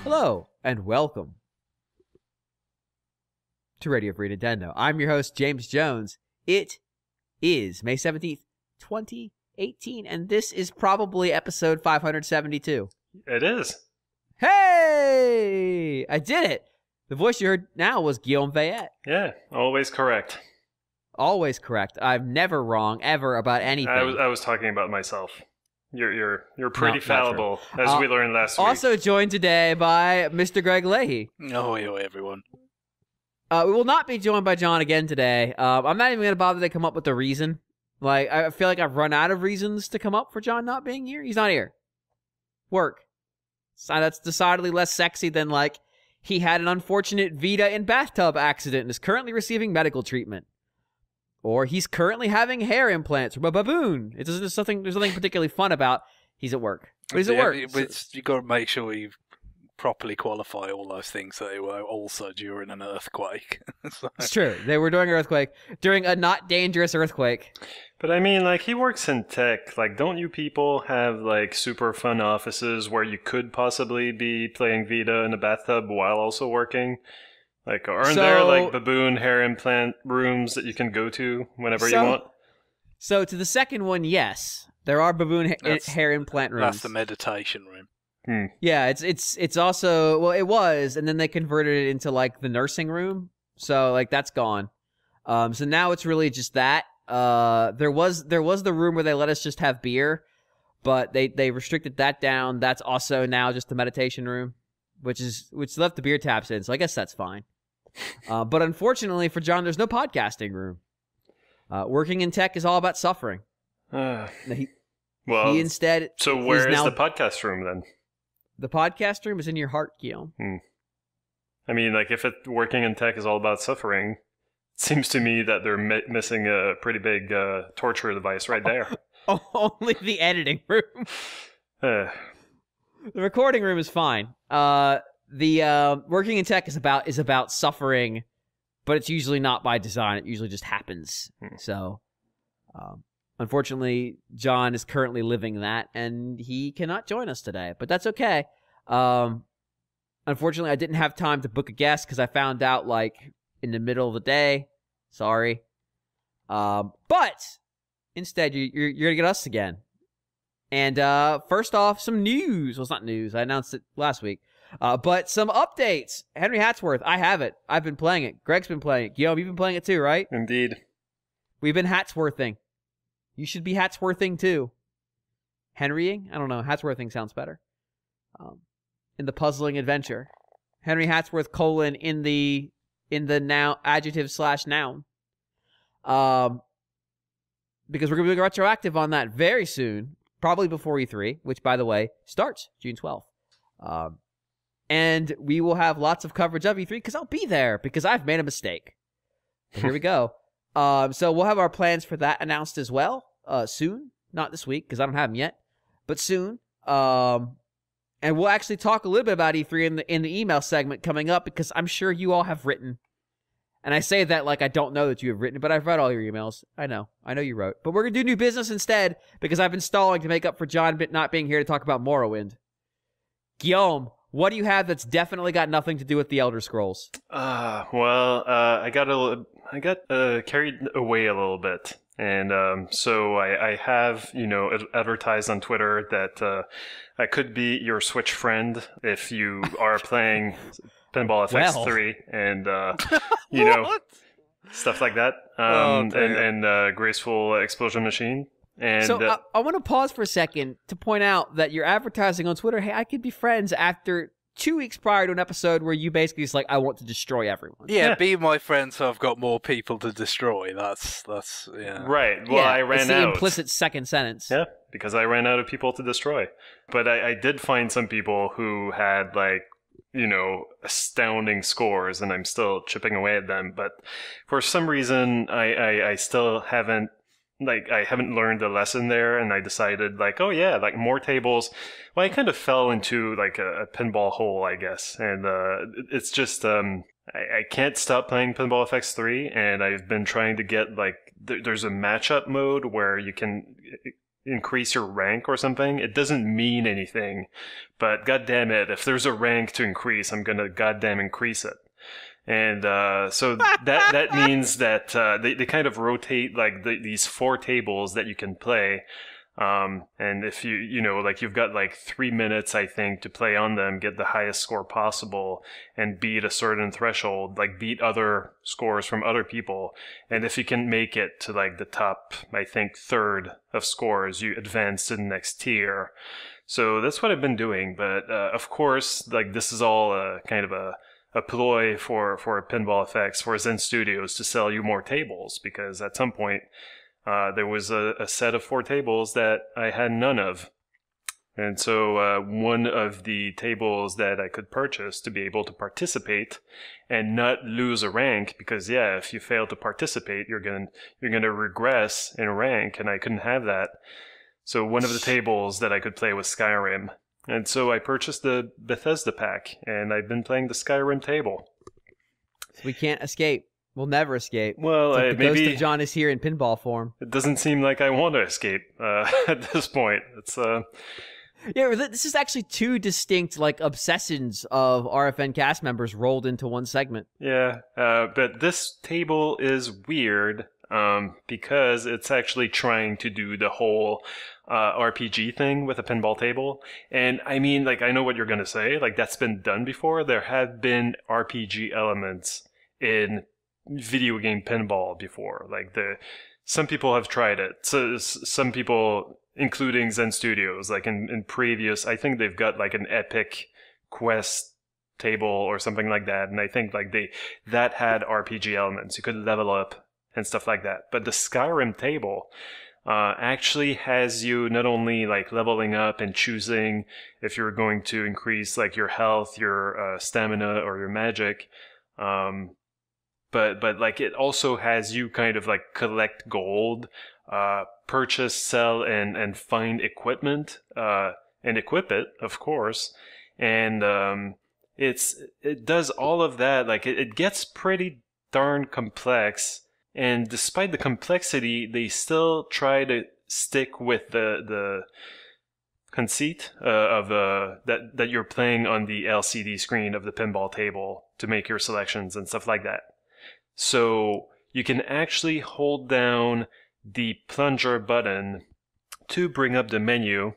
Hello, and welcome to Radio Free Nintendo. I'm your host, James Jones. It is May 17th, 2018, and this is probably episode 572. It is. Hey! I did it! The voice you heard now was Guillaume Fayette. Yeah, always correct. Always correct. I'm never wrong, ever, about anything. I was talking about myself. You're pretty fallible, as we learned last week. Also joined today by Mr. Greg Leahy. Oh, everyone. We will not be joined by John again today. I'm not even going to bother to come up with a reason. Like, I feel like I've run out of reasons to come up for John not being here. He's not here. Work. So that's decidedly less sexy than, like, he had an unfortunate Vita in bathtub accident and is currently receiving medical treatment. Or he's currently having hair implants from a baboon. There's nothing particularly fun about he's at work. But he's at work. You've got to make sure you properly qualify all those things that they were also during an earthquake. It's true. They were during an earthquake. During a not dangerous earthquake. But I mean, like, he works in tech. Like, don't you people have, like, super fun offices where you could possibly be playing Vita in a bathtub while also working? Like, aren't there, like, baboon hair implant rooms that you can go to whenever you want? So, to the second one, yes. There are baboon hair implant rooms. That's the meditation room. Yeah, it's also... Well, it was, and then they converted it into, like, the nursing room. So, like, that's gone. So now it's really just that. There was the room where they let us just have beer, but they restricted that down. That's also now just the meditation room, which left the beer taps in, so I guess that's fine. But unfortunately for John, there's no podcasting room. Working in tech is all about suffering. He instead. So where is the podcast room then? The podcast room is in your heart, Guillaume. I mean, like, if working in tech is all about suffering, it seems to me that they're missing a pretty big torture device right there. Only the editing room. The recording room is fine. The working in tech is about suffering, but it's usually not by design. It usually just happens. So, unfortunately, John is currently living that, and he cannot join us today. But that's okay. Unfortunately, I didn't have time to book a guest because I found out, like, in the middle of the day. Sorry. But instead, you're going to get us again. And first off, some news. Well, it's not news. I announced it last week. But some updates. Henry Hatsworth, I have it. I've been playing it. Greg's been playing it. Guillaume, you've been playing it too, right? Indeed. We've been Hatsworthing. You should be Hatsworthing too. Henrying? I don't know. Hatsworthing sounds better. In the puzzling adventure. Henry Hatsworth : in the noun adjective / noun. Because we're going to be doing retroactive on that very soon. Probably before E3, which, by the way, starts June 12th. And we will have lots of coverage of E3 because I'll be there because I've made a mistake. But here we go. So we'll have our plans for that announced as well soon. Not this week because I don't have them yet, but soon. And we'll actually talk a little bit about E3 in the email segment coming up because I'm sure you all have written. And I say that like I don't know that you have written, but I've read all your emails. I know you wrote. But we're going to do new business instead because I've been stalling to make up for John not being here to talk about Morrowind. Guillaume, what do you have that's definitely got nothing to do with the Elder Scrolls? I got carried away a little bit. And so I have, advertised on Twitter that I could be your Switch friend if you are playing Pinball FX3 and, stuff like that. And Graceful Explosion Machine. And, so I want to pause for a second to point out that you're advertising on Twitter, hey, I could be friends after 2 weeks prior to an episode where you basically just like, I want to destroy everyone. Yeah, be my friend so I've got more people to destroy. That's yeah. Right. Well, I ran out. It's the implicit second sentence. Yeah, because I ran out of people to destroy. But I did find some people who had, like, astounding scores, and I'm still chipping away at them. But for some reason, I still haven't, I haven't learned the lesson there, and I decided, oh yeah, more tables. Well, I kind of fell into, a pinball hole, I guess. And it's just, I can't stop playing Pinball FX3, and I've been trying to get, there's a matchup mode where you can increase your rank or something. It doesn't mean anything, but goddamn it, if there's a rank to increase, I'm gonna goddamn increase it. And so that means that they kind of rotate like these 4 tables that you can play. And if you know, like you've got like 3 minutes, I think, to play on them, get the highest score possible and beat a certain threshold, like beat other scores from other people. And if you can make it to like the top, I think, third of scores, you advance to the next tier. So that's what I've been doing. But of course, like this is all kind of a ploy for Pinball FX, for Zen Studios to sell you more tables, because at some point there was a set of 4 tables that I had none of. And so one of the tables that I could purchase to be able to participate and not lose a rank, because yeah, if you fail to participate, you're gonna regress in rank, and I couldn't have that. So one of the tables that I could play was Skyrim. And so I purchased the Bethesda pack, and I've been playing the Skyrim table. We can't escape. We'll never escape. Well, it's like the maybe ghost of John is here in pinball form. It doesn't seem like I want to escape at this point. It's Yeah, this is actually 2 distinct like obsessions of RFN cast members rolled into one segment. Yeah, but this table is weird because it's actually trying to do the whole RPG thing with a pinball table. And I mean, like, I know what you're going to say. Like, that's been done before. There have been RPG elements in video game pinball before. Like, some people have tried it. So some people, including Zen Studios, like in previous, I think they've got like an Epic Quest table or something like that. And I think like that had RPG elements. You could level up and stuff like that. But the Skyrim table actually has you not only like leveling up and choosing if you're going to increase like your health, your stamina, or your magic, but like it also has you kind of like collect gold, purchase, sell, and find equipment, and equip it, of course. And it does all of that. Like it gets pretty darn complex. And despite the complexity, they still try to stick with the conceit of that you're playing on the LCD screen of the pinball table to make your selections and stuff like that. So you can actually hold down the plunger button to bring up the menu,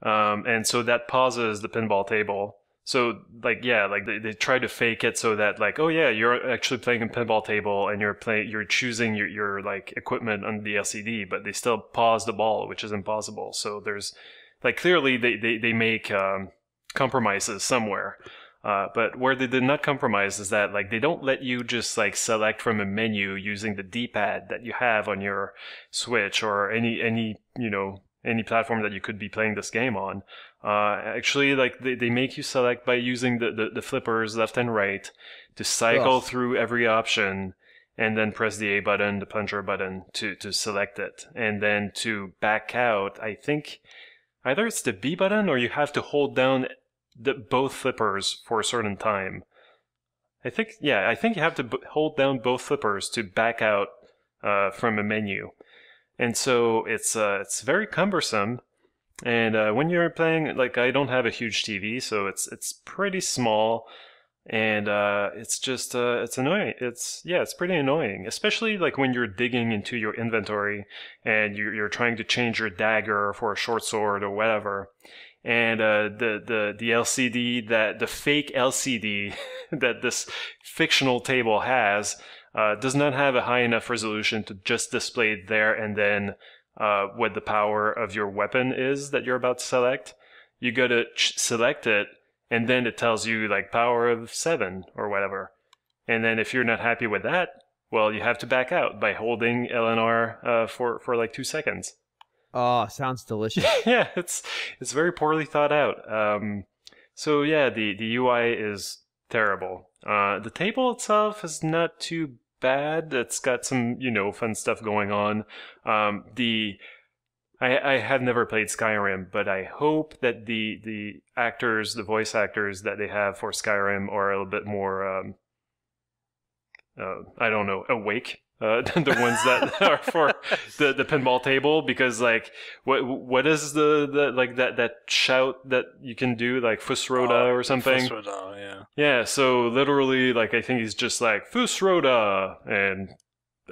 and so that pauses the pinball table. So, like, yeah, like they try to fake it so that, like, oh yeah, you're actually playing a pinball table and you're choosing your like equipment on the LCD, but they still pause the ball, which is impossible. So there's, like, clearly they make compromises somewhere. But where they did not compromise is that, like, they don't let you just like select from a menu using the D-pad that you have on your Switch or any platform that you could be playing this game on. Actually, like they make you select by using the flippers left and right to cycle through every option, and then press the A button, the plunger button to select it. And then to back out, I think either it's the B button or you have to hold down both flippers for a certain time. I think you have to hold down both flippers to back out from a menu. And so it's very cumbersome. And when you're playing, like, I don't have a huge TV, so it's pretty small, and it's just it's annoying. It's pretty annoying, especially like when you're digging into your inventory and you're trying to change your dagger for a short sword or whatever. And the LCD, the fake LCD that this fictional table has does not have a high enough resolution to just display it there and then what the power of your weapon is that you're about to select. You go to select it, and then it tells you like power of 7 or whatever. And then if you're not happy with that, well, you have to back out by holding LNR for like 2 seconds. Oh, sounds delicious. Yeah, it's very poorly thought out. So yeah, the UI is terrible. The table itself is not too bad. It's got some, fun stuff going on. I have never played Skyrim, but I hope that the actors, the voice actors that they have for Skyrim are a little bit more, I don't know, awake the ones that are for the pinball table, because like what is the like that shout that you can do, like Fusroda or something? Fusroda, yeah. Yeah, so literally, like, I think he's just like Fusroda, and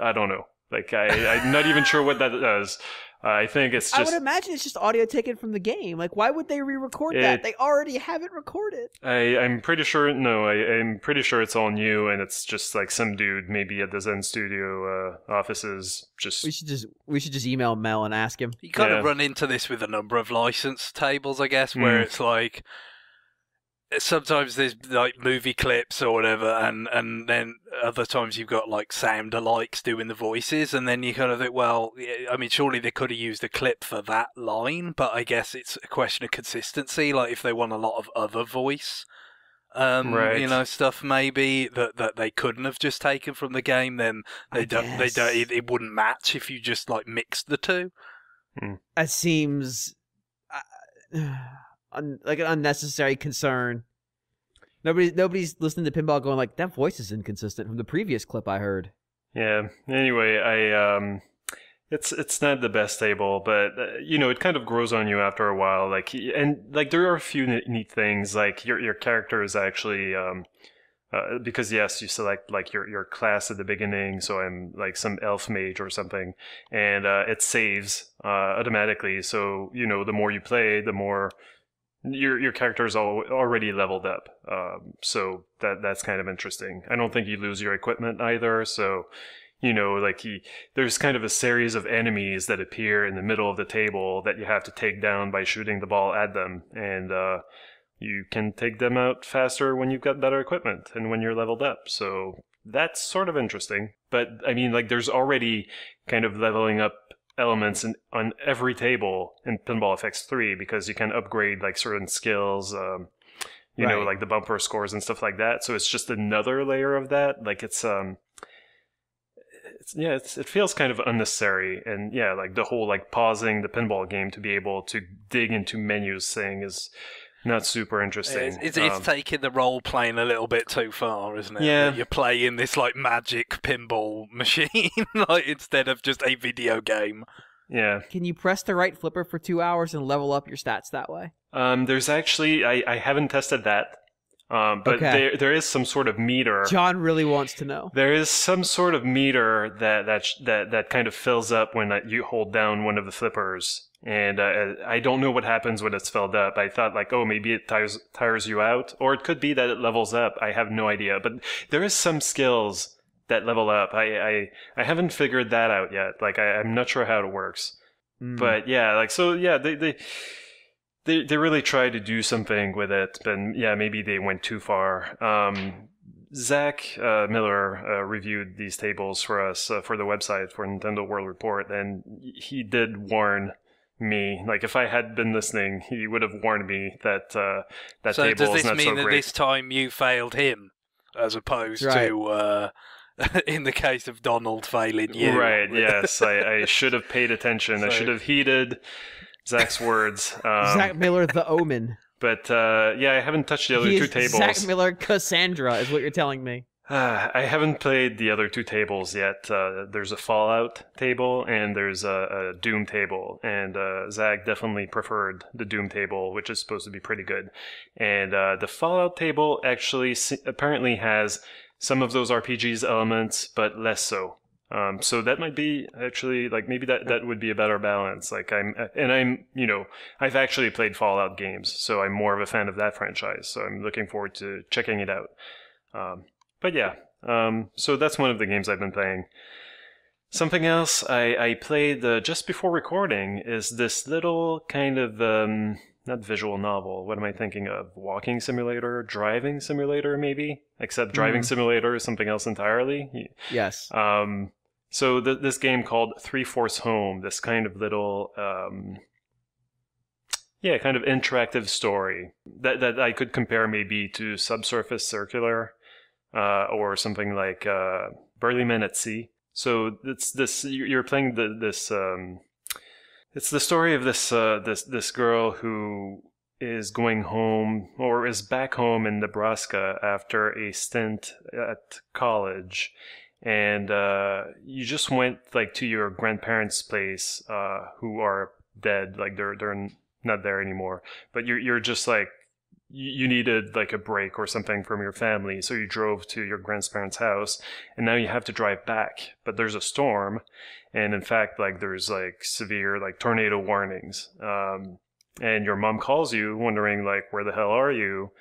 I don't know. Like, I'm not even sure what that does. I think it's just... I would imagine it's just audio taken from the game. Like, why would they re-record that? They already have it recorded. I'm pretty sure... No, I'm pretty sure it's all new, and it's just, like, some dude maybe at the Zen Studio offices just... We should just email Mel and ask him. You kind of run into this with a number of license tables, I guess, where it's like... Sometimes there's like movie clips or whatever, and then other times you've got like sound alikes doing the voices, and then you kind of think, well, I mean, surely they could have used a clip for that line, but I guess it's a question of consistency. Like if they want a lot of other voice, you know, stuff maybe that they couldn't have just taken from the game, then it wouldn't match if you just like mixed the two. That seems like an unnecessary concern. Nobody's listening to Pinball going like, that voice is inconsistent from the previous clip I heard. Yeah. Anyway, it's not the best table, but you know, it kind of grows on you after a while. Like, and like there are a few neat things. Like your character is actually because yes, you select like your class at the beginning. So I'm like some elf mage or something, and it saves automatically. So you know, the more you play, the more your character is already leveled up. So that's kind of interesting. I don't think you lose your equipment either. So you know, like there's kind of a series of enemies that appear in the middle of the table that you have to take down by shooting the ball at them, and you can take them out faster when you've got better equipment and when you're leveled up. So that's sort of interesting. But I mean, like there's already kind of leveling up elements on every table in Pinball FX3, because you can upgrade like certain skills, you know, like the bumper scores and stuff like that. So it's just another layer of that. Like it feels kind of unnecessary. And yeah, like the whole like pausing the pinball game to be able to dig into menus thing is not super interesting. It's taking the role playing a little bit too far, isn't it? Yeah. That you're playing this like magic pinball machine like instead of just a video game. Yeah. Can you press the right flipper for 2 hours and level up your stats that way? There's actually I haven't tested that. But there is some sort of meter. John really wants to know. There is some sort of meter that kind of fills up when you hold down one of the flippers. And I don't know what happens when it's filled up. I thought like, oh, maybe it tires you out, or it could be that it levels up. I have no idea. But there is some skills that level up. I haven't figured that out yet. Like I'm not sure how it works. But yeah, like so yeah, they really tried to do something with it, but yeah, maybe they went too far. Zach Miller reviewed these tables for us for the website for Nintendo World Report, and he did warn me. Like if I had been listening, he would have warned me that that so table is not so great. So does this mean that this time you failed him, as opposed to in the case of Donald failing you? Right. Yes, I should have paid attention. I should have heeded Zach's words. Zach Miller, the Omen. But yeah, I haven't touched the other two tables. Zach Miller, Cassandra, is what you're telling me. I haven't played the other two tables yet. There's a Fallout table and there's a Doom table. And Zach definitely preferred the Doom table, which is supposed to be pretty good. And the Fallout table actually apparently has some of those RPGs elements, but less so. So that might be actually like maybe that would be a better balance. Like I'm you know, I've actually played Fallout games, so I'm more of a fan of that franchise. So I'm looking forward to checking it out. But yeah, so that's one of the games I've been playing. Something else I played just before recording is this little kind of not visual novel. What am I thinking of? Walking simulator, driving simulator, maybe. Except driving simulator is something else entirely. Yes. So this game called 3-Force Home, this kind of little, kind of interactive story that I could compare maybe to Subsurface Circular, or something like Burly Men at Sea. So it's this you're playing this. It's the story of this girl who is going home or is back home in Nebraska after a stint at college. and you just went like to your grandparents' place, who are dead, like they're not there anymore. But you're just like you needed like a break or something from your family, so you drove to your grandparents' house, and now you have to drive back. But there's a storm, and in fact, like there's like severe like tornado warnings. And your mom calls you, wondering like where the hell are you?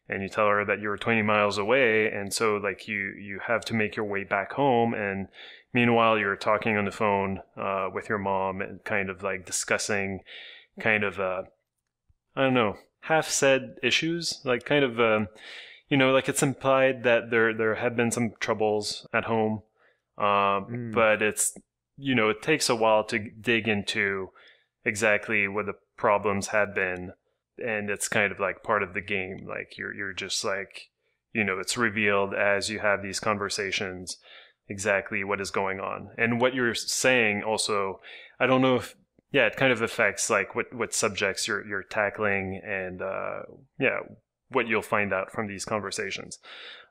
And you tell her that you're 20 miles away, and so like you have to make your way back home, and meanwhile you're talking on the phone with your mom and kind of like discussing kind of I don't know, half said issues, like kind of like it's implied that there have been some troubles at home, but it's it takes a while to dig into exactly what the problems had been. And it's kind of like part of the game. Like you're just like, it's revealed as you have these conversations exactly what is going on. And what you're saying also, I don't know if, it kind of affects like what subjects you're tackling, and what you'll find out from these conversations.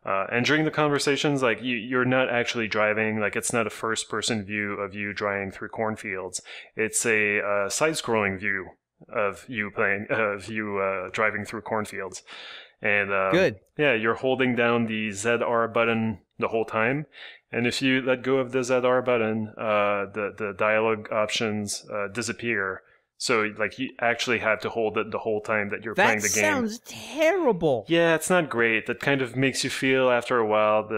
And during the conversations, like you're not actually driving, like it's not a first person view of you driving through cornfields. It's a side-scrolling view of you driving through cornfields. And good. Yeah, you're holding down the ZR button the whole time, and if you let go of the ZR button, the dialogue options disappear. So like you actually have to hold it the whole time that you're playing the game. That sounds terrible. Yeah, it's not great. That kind of makes you feel after a while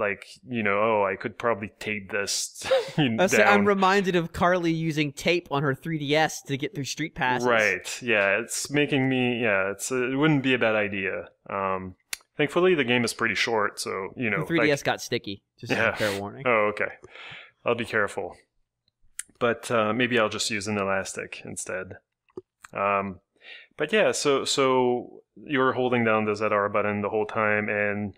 I could probably tape this down. I'm reminded of Carly using tape on her 3DS to get through street passes. Right. Yeah, it's making me. Yeah, it wouldn't be a bad idea. Thankfully, the game is pretty short, so The 3DS got sticky. Just a fair warning. Oh, okay. I'll be careful. But maybe I'll just use an elastic instead. But yeah, so you're holding down the ZR button the whole time, and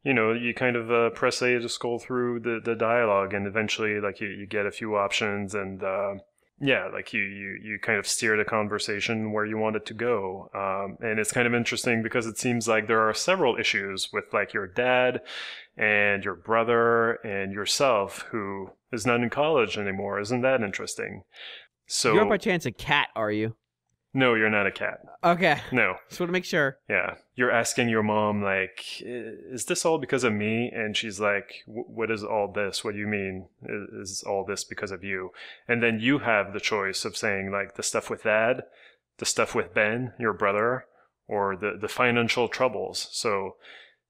you kind of press A to scroll through the dialogue, and eventually like you get a few options, and like you kind of steer the conversation where you want it to go. And it's kind of interesting because it seems like there are several issues with like your dad and your brother and yourself, who is not in college anymore. Isn't that interesting? So you're by chance a cat, are you? No, you're not a cat. Okay. No. Just want to make sure. Yeah. You're asking your mom, like, is this all because of me? And she's like, what is all this? What do you mean? Is all this because of you? And then you have the choice of saying, like, the stuff with Dad, the stuff with Ben, your brother, or the financial troubles. So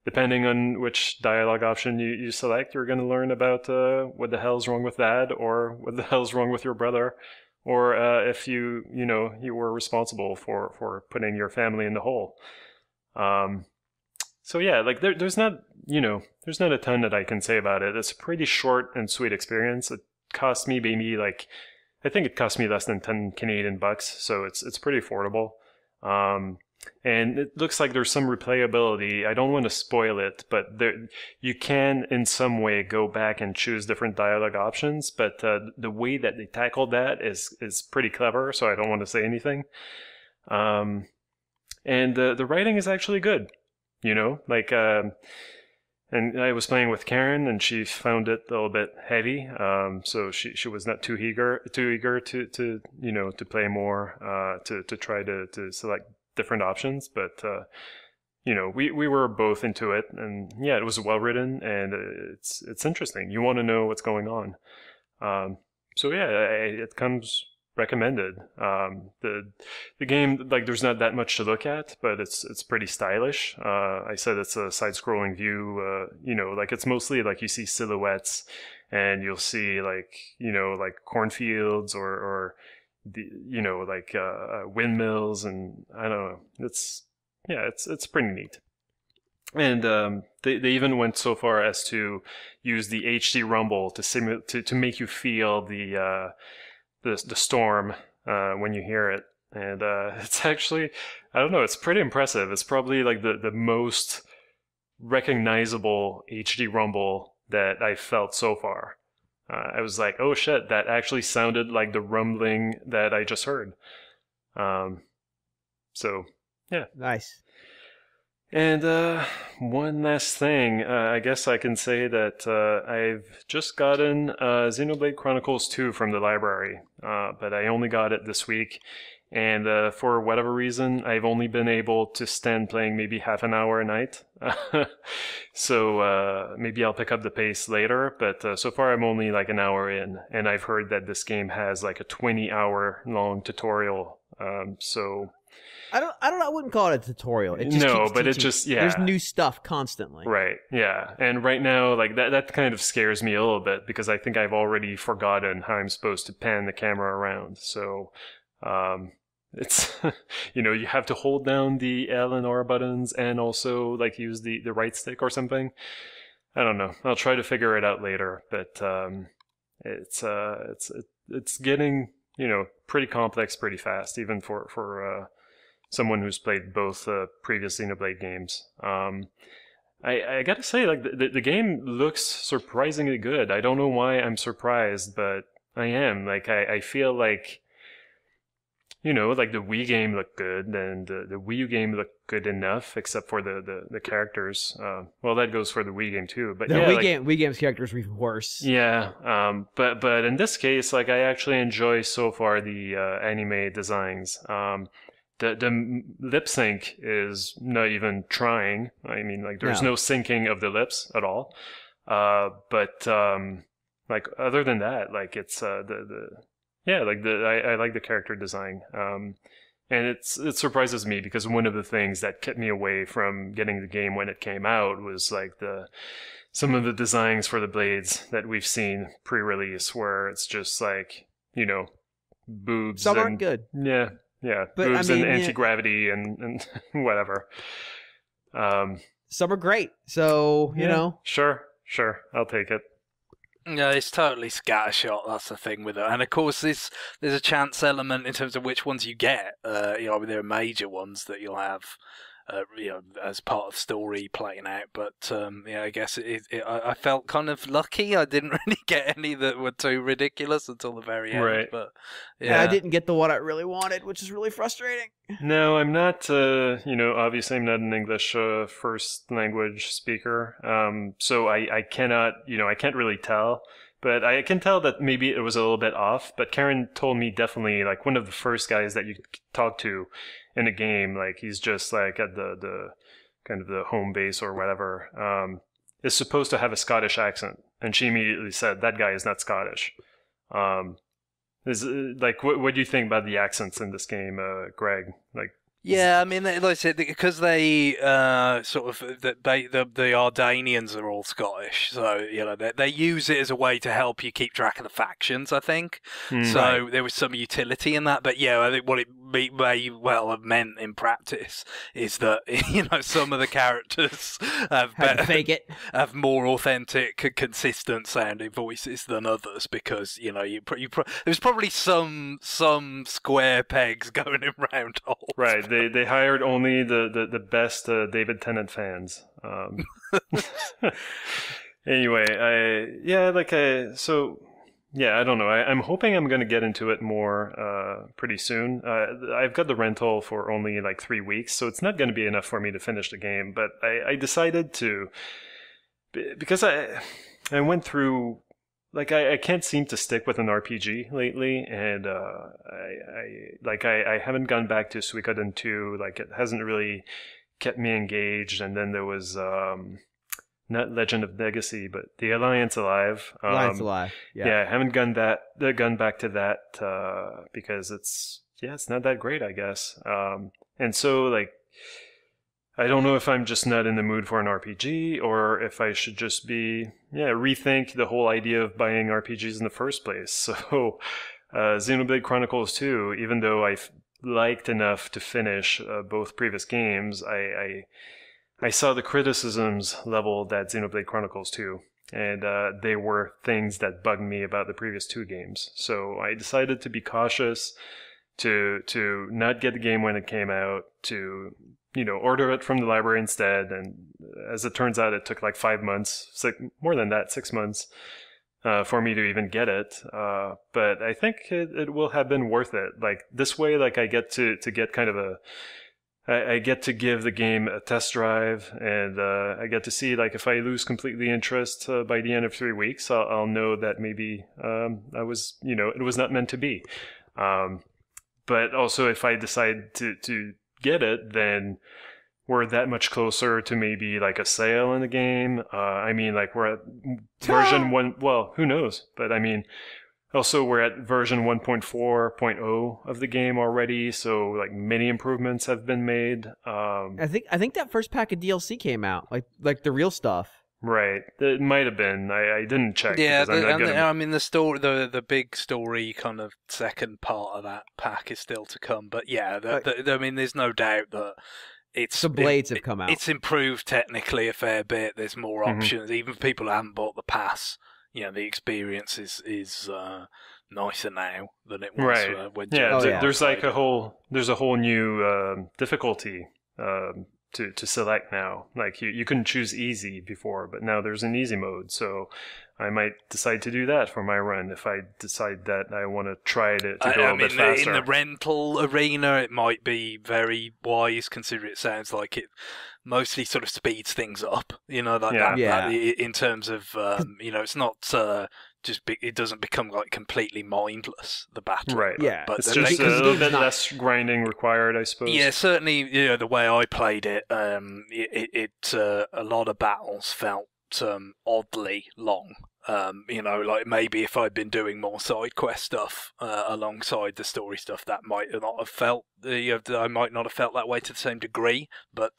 depending on which dialogue option you select, you're going to learn about what the hell's wrong with Dad, or what the hell's wrong with your brother. Or if you were responsible for putting your family in the hole. So yeah, like there's not a ton that I can say about it. It's a pretty short and sweet experience. It cost me maybe I think it cost me less than 10 Canadian bucks, so it's pretty affordable. And it looks like there's some replayability. I don't want to spoil it, but you can in some way go back and choose different dialogue options, but the way that they tackled that is pretty clever, so I don't want to say anything. And the writing is actually good, and I was playing with Karen, and she found it a little bit heavy, so she was not too eager to play more, to try to select different options, but we were both into it, and yeah, it was well written, and it's interesting. You want to know what's going on. So yeah, it comes recommended. The game, like, there's not that much to look at, but it's pretty stylish. I said it's a side-scrolling view. Like it's mostly like you see silhouettes, and you'll see like cornfields or windmills, and I don't know. It's pretty neat. And they even went so far as to use the HD rumble to make you feel the storm when you hear it. And it's actually, I don't know, it's pretty impressive. It's probably like the most recognizable HD rumble that I've felt so far. I was like, oh shit, that actually sounded like the rumbling that I just heard. So, yeah. Nice. And one last thing, I guess I can say that I've just gotten Xenoblade Chronicles 2 from the library, but I only got it this week. And for whatever reason, I've only been able to stand playing maybe half an hour a night. So maybe I'll pick up the pace later, but so far I'm only like an hour in, and I've heard that this game has like a 20-hour long tutorial. So I don't know. I wouldn't call it a tutorial. It just no, keeps but it teaching. just, yeah. There's new stuff constantly. Right, yeah. And right now, like that kind of scares me a little bit because I think I've already forgotten how I'm supposed to pan the camera around. So it's, you have to hold down the L and R buttons and also like use the right stick or something. I don't know. I'll try to figure it out later, but it's getting, pretty complex pretty fast, even for someone who's played both previous Xenoblade games. I gotta say, like the game looks surprisingly good. I don't know why I'm surprised, but I am. Like I feel like, like the Wii game looked good, and the Wii U game looked good enough, except for the characters. Well, that goes for the Wii game too. But the yeah, Wii game's characters were even worse. Yeah. But in this case, like I actually enjoy so far the anime designs. The lip sync is not even trying. I mean, like there's no syncing of the lips at all. But like other than that, like it's I like the character design. And it surprises me because one of the things that kept me away from getting the game when it came out was like some of the designs for the blades that we've seen pre-release, where it's just like boobs. Some aren't good. Yeah. Yeah, but, boobs and anti-gravity and whatever. Some are great, so, you know. Sure, I'll take it. Yeah, it's totally scattershot, that's the thing with it. And of course, there's a chance element in terms of which ones you get. There are major ones that you'll have, as part of the story playing out. But, I guess I felt kind of lucky. I didn't really get any that were too ridiculous until the very end. Right. But, yeah, I didn't get the one I really wanted, which is really frustrating. No, I'm not, obviously I'm not an English first language speaker. So I cannot, I can't really tell. But I can tell that maybe it was a little bit off. But Karen told me definitely, like, one of the first guys that you talk to in a game, like, he's just, like, at the kind of the home base or whatever, is supposed to have a Scottish accent. And she immediately said, that guy is not Scottish. What do you think about the accents in this game, Greg? Like, yeah, I mean, like I said, because they the Ardanians are all Scottish, so they use it as a way to help you keep track of the factions. I think so. There was some utility in that, but I think what it may well have meant in practice is that some of the characters have more authentic, consistent sounding voices than others because there's probably some square pegs going in round holes. Right. They hired only the best David Tennant fans. Anyway, I don't know. I'm hoping I'm going to get into it more pretty soon. I've got the rental for only like 3 weeks, so it's not going to be enough for me to finish the game. But I decided to, because I went through. Like I can't seem to stick with an RPG lately, and I haven't gone back to Suikoden 2. Like it hasn't really kept me engaged. And then there was not Legend of Legacy, but The Alliance Alive. Alliance Alive. Yeah, I haven't gone back to that because it's not that great, I guess. And so like, I don't know if I'm just not in the mood for an RPG or if I should just rethink the whole idea of buying RPGs in the first place. So, Xenoblade Chronicles 2, even though I liked enough to finish both previous games, I saw the criticisms leveled at Xenoblade Chronicles 2, and they were things that bugged me about the previous two games. So I decided to be cautious, to not get the game when it came out, to order it from the library instead. And as it turns out, it took like 5 months, more than that, 6 months, for me to even get it. But I think it will have been worth it. Like this way, like I get to get kind of I get to give the game a test drive, and I get to see, like, if I lose completely interest by the end of 3 weeks, I'll know that maybe I was, it was not meant to be. But also, if I decide to get it, then we're that much closer to maybe like a sale in the game. I mean, like, we're at version 1. Well, who knows? But I mean, also, we're at version 1.4.0 of the game already, so like many improvements have been made. I think that first pack of DLC came out, like the real stuff. Right, it might have been. I didn't check. Yeah, I mean the story, the big story kind of second part of that pack is still to come. But yeah, I mean, there's no doubt that some blades have come out. It's improved technically a fair bit. There's more options, even for people who haven't bought the pass. The experience is nicer now than it was when there's like a whole new difficulty to select now. Like you couldn't choose easy before, but now there's an easy mode. So I might decide to do that for my run if I decide that I want to try to go a bit faster. In the rental arena, it might be very wise, considering it sounds like it mostly sort of speeds things up, in terms of, it's not it doesn't become like completely mindless, the battle. Right. Yeah. But it's just a little bit less grinding required, I suppose. Yeah, certainly, the way I played it, a lot of battles felt oddly long. Like maybe if I'd been doing more side quest stuff alongside the story stuff, that might not have felt. I might not have felt that way to the same degree, but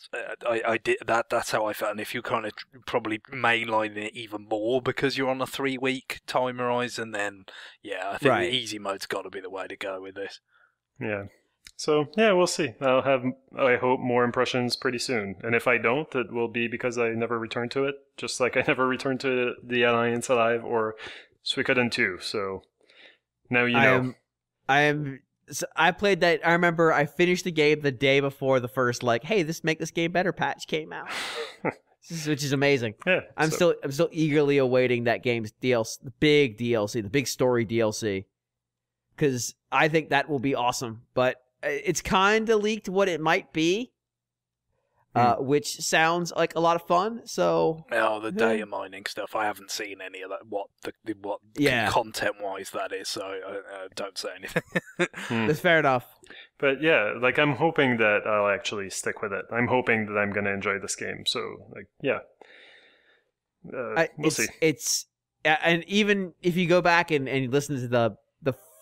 I did that. That's how I felt. And if you kind of probably mainline it even more because you're on a 3-week time horizon, then I think the easy mode's got to be the way to go with this. Yeah. So, we'll see. I'll have, I hope, more impressions pretty soon. And if I don't, it will be because I never returned to it, just like I never returned to the Alliance Alive or Suikoden 2. So, now you know. I played that. I remember I finished the game the day before the first, hey, make this game better patch came out. Which is amazing. Yeah, I'm still eagerly awaiting that game's DLC, the big DLC, the big story DLC. Because I think that will be awesome. But it's kind of leaked what it might be, which sounds like a lot of fun. So, the data mining stuff, I haven't seen any of that. What content-wise that is, so I don't say anything. That's fair enough. But I'm hoping that I'll actually stick with it. I'm hoping that I'm going to enjoy this game. So, we'll see. And even if you go back and listen to the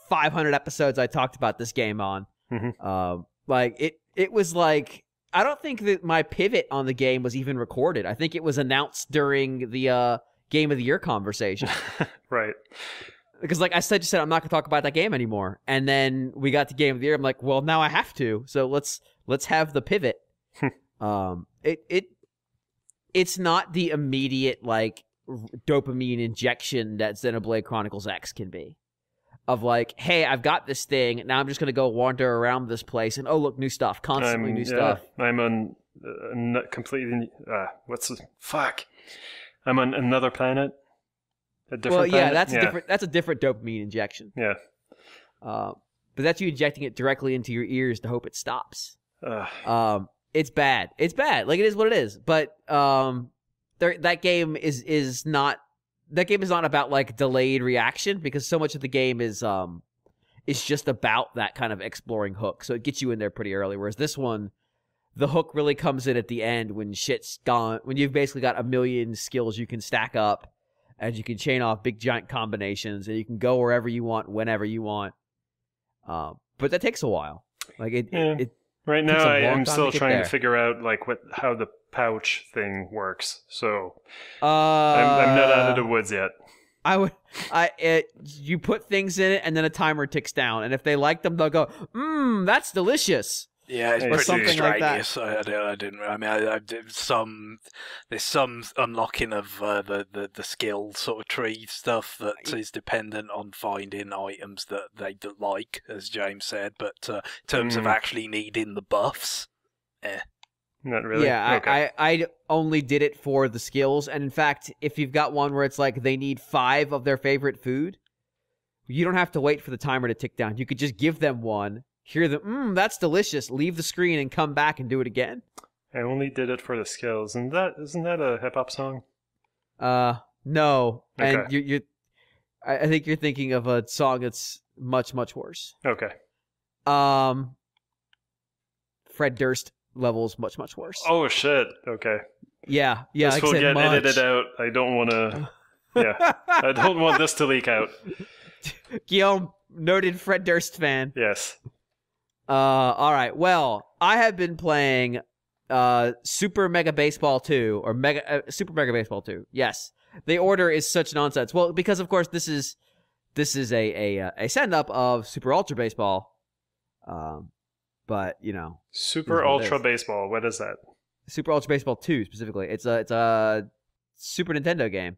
500 episodes I talked about this game on. It was like, I don't think that my pivot on the game was even recorded. I think it was announced during the Game of the Year conversation. Right. Because I said, I'm not going to talk about that game anymore. And then we got to Game of the Year. I'm like, well, now I have to. So let's have the pivot. It's not the immediate dopamine injection that Xenoblade Chronicles X can be. Of hey, I've got this thing, now I'm just going to go wander around this place, and look, new stuff, constantly new stuff. I'm on completely, I'm on another planet, a different planet. That's a different dopamine injection. Yeah. But that's you injecting it directly into your ears to hope it stops. It's bad. It's bad. It is what it is. But that game is not... That game is not about delayed reaction, because so much of the game is just about that kind of exploring hook. So it gets you in there pretty early. Whereas this one, the hook really comes in at the end when shit's gone. When you've basically got a million skills you can stack up, and you can chain off big giant combinations, and you can go wherever you want, whenever you want. But that takes a while. Right now, I'm still trying to figure out how the pouch thing works. So I'm not out of the woods yet. You put things in it, and then a timer ticks down, and if they like them, they'll go, that's delicious. Yeah, it's or pretty something extraneous. like that. I didn't. I mean, I did there's some unlocking of the skill sort of tree stuff that is dependent on finding items that they like, as James said. But in terms of actually needing the buffs, not really. Yeah, okay. I only did it for the skills, and in fact, if you've got one where it's they need 5 of their favorite food, you don't have to wait for the timer to tick down. You could just give them one. hear the that's delicious, leave the screen and come back and do it again. I only did it for the skills. And isn't that a hip hop song? No. Okay. And I think you're thinking of a song that's much, much worse. Okay. Fred Durst levels much, much worse. Oh shit. Okay. Yeah. This will get edited out. I don't want to. Yeah. I don't want this to leak out. Guillaume, noted Fred Durst fan. Yes. All right. Well, I have been playing Super Mega Baseball 2 or Super Mega Baseball 2. Yes. The order is such nonsense. Well, because of course this is a send up of Super Ultra Baseball. But, you know, Super Ultra Baseball. What is that? Super Ultra Baseball 2 specifically. It's a Super Nintendo game.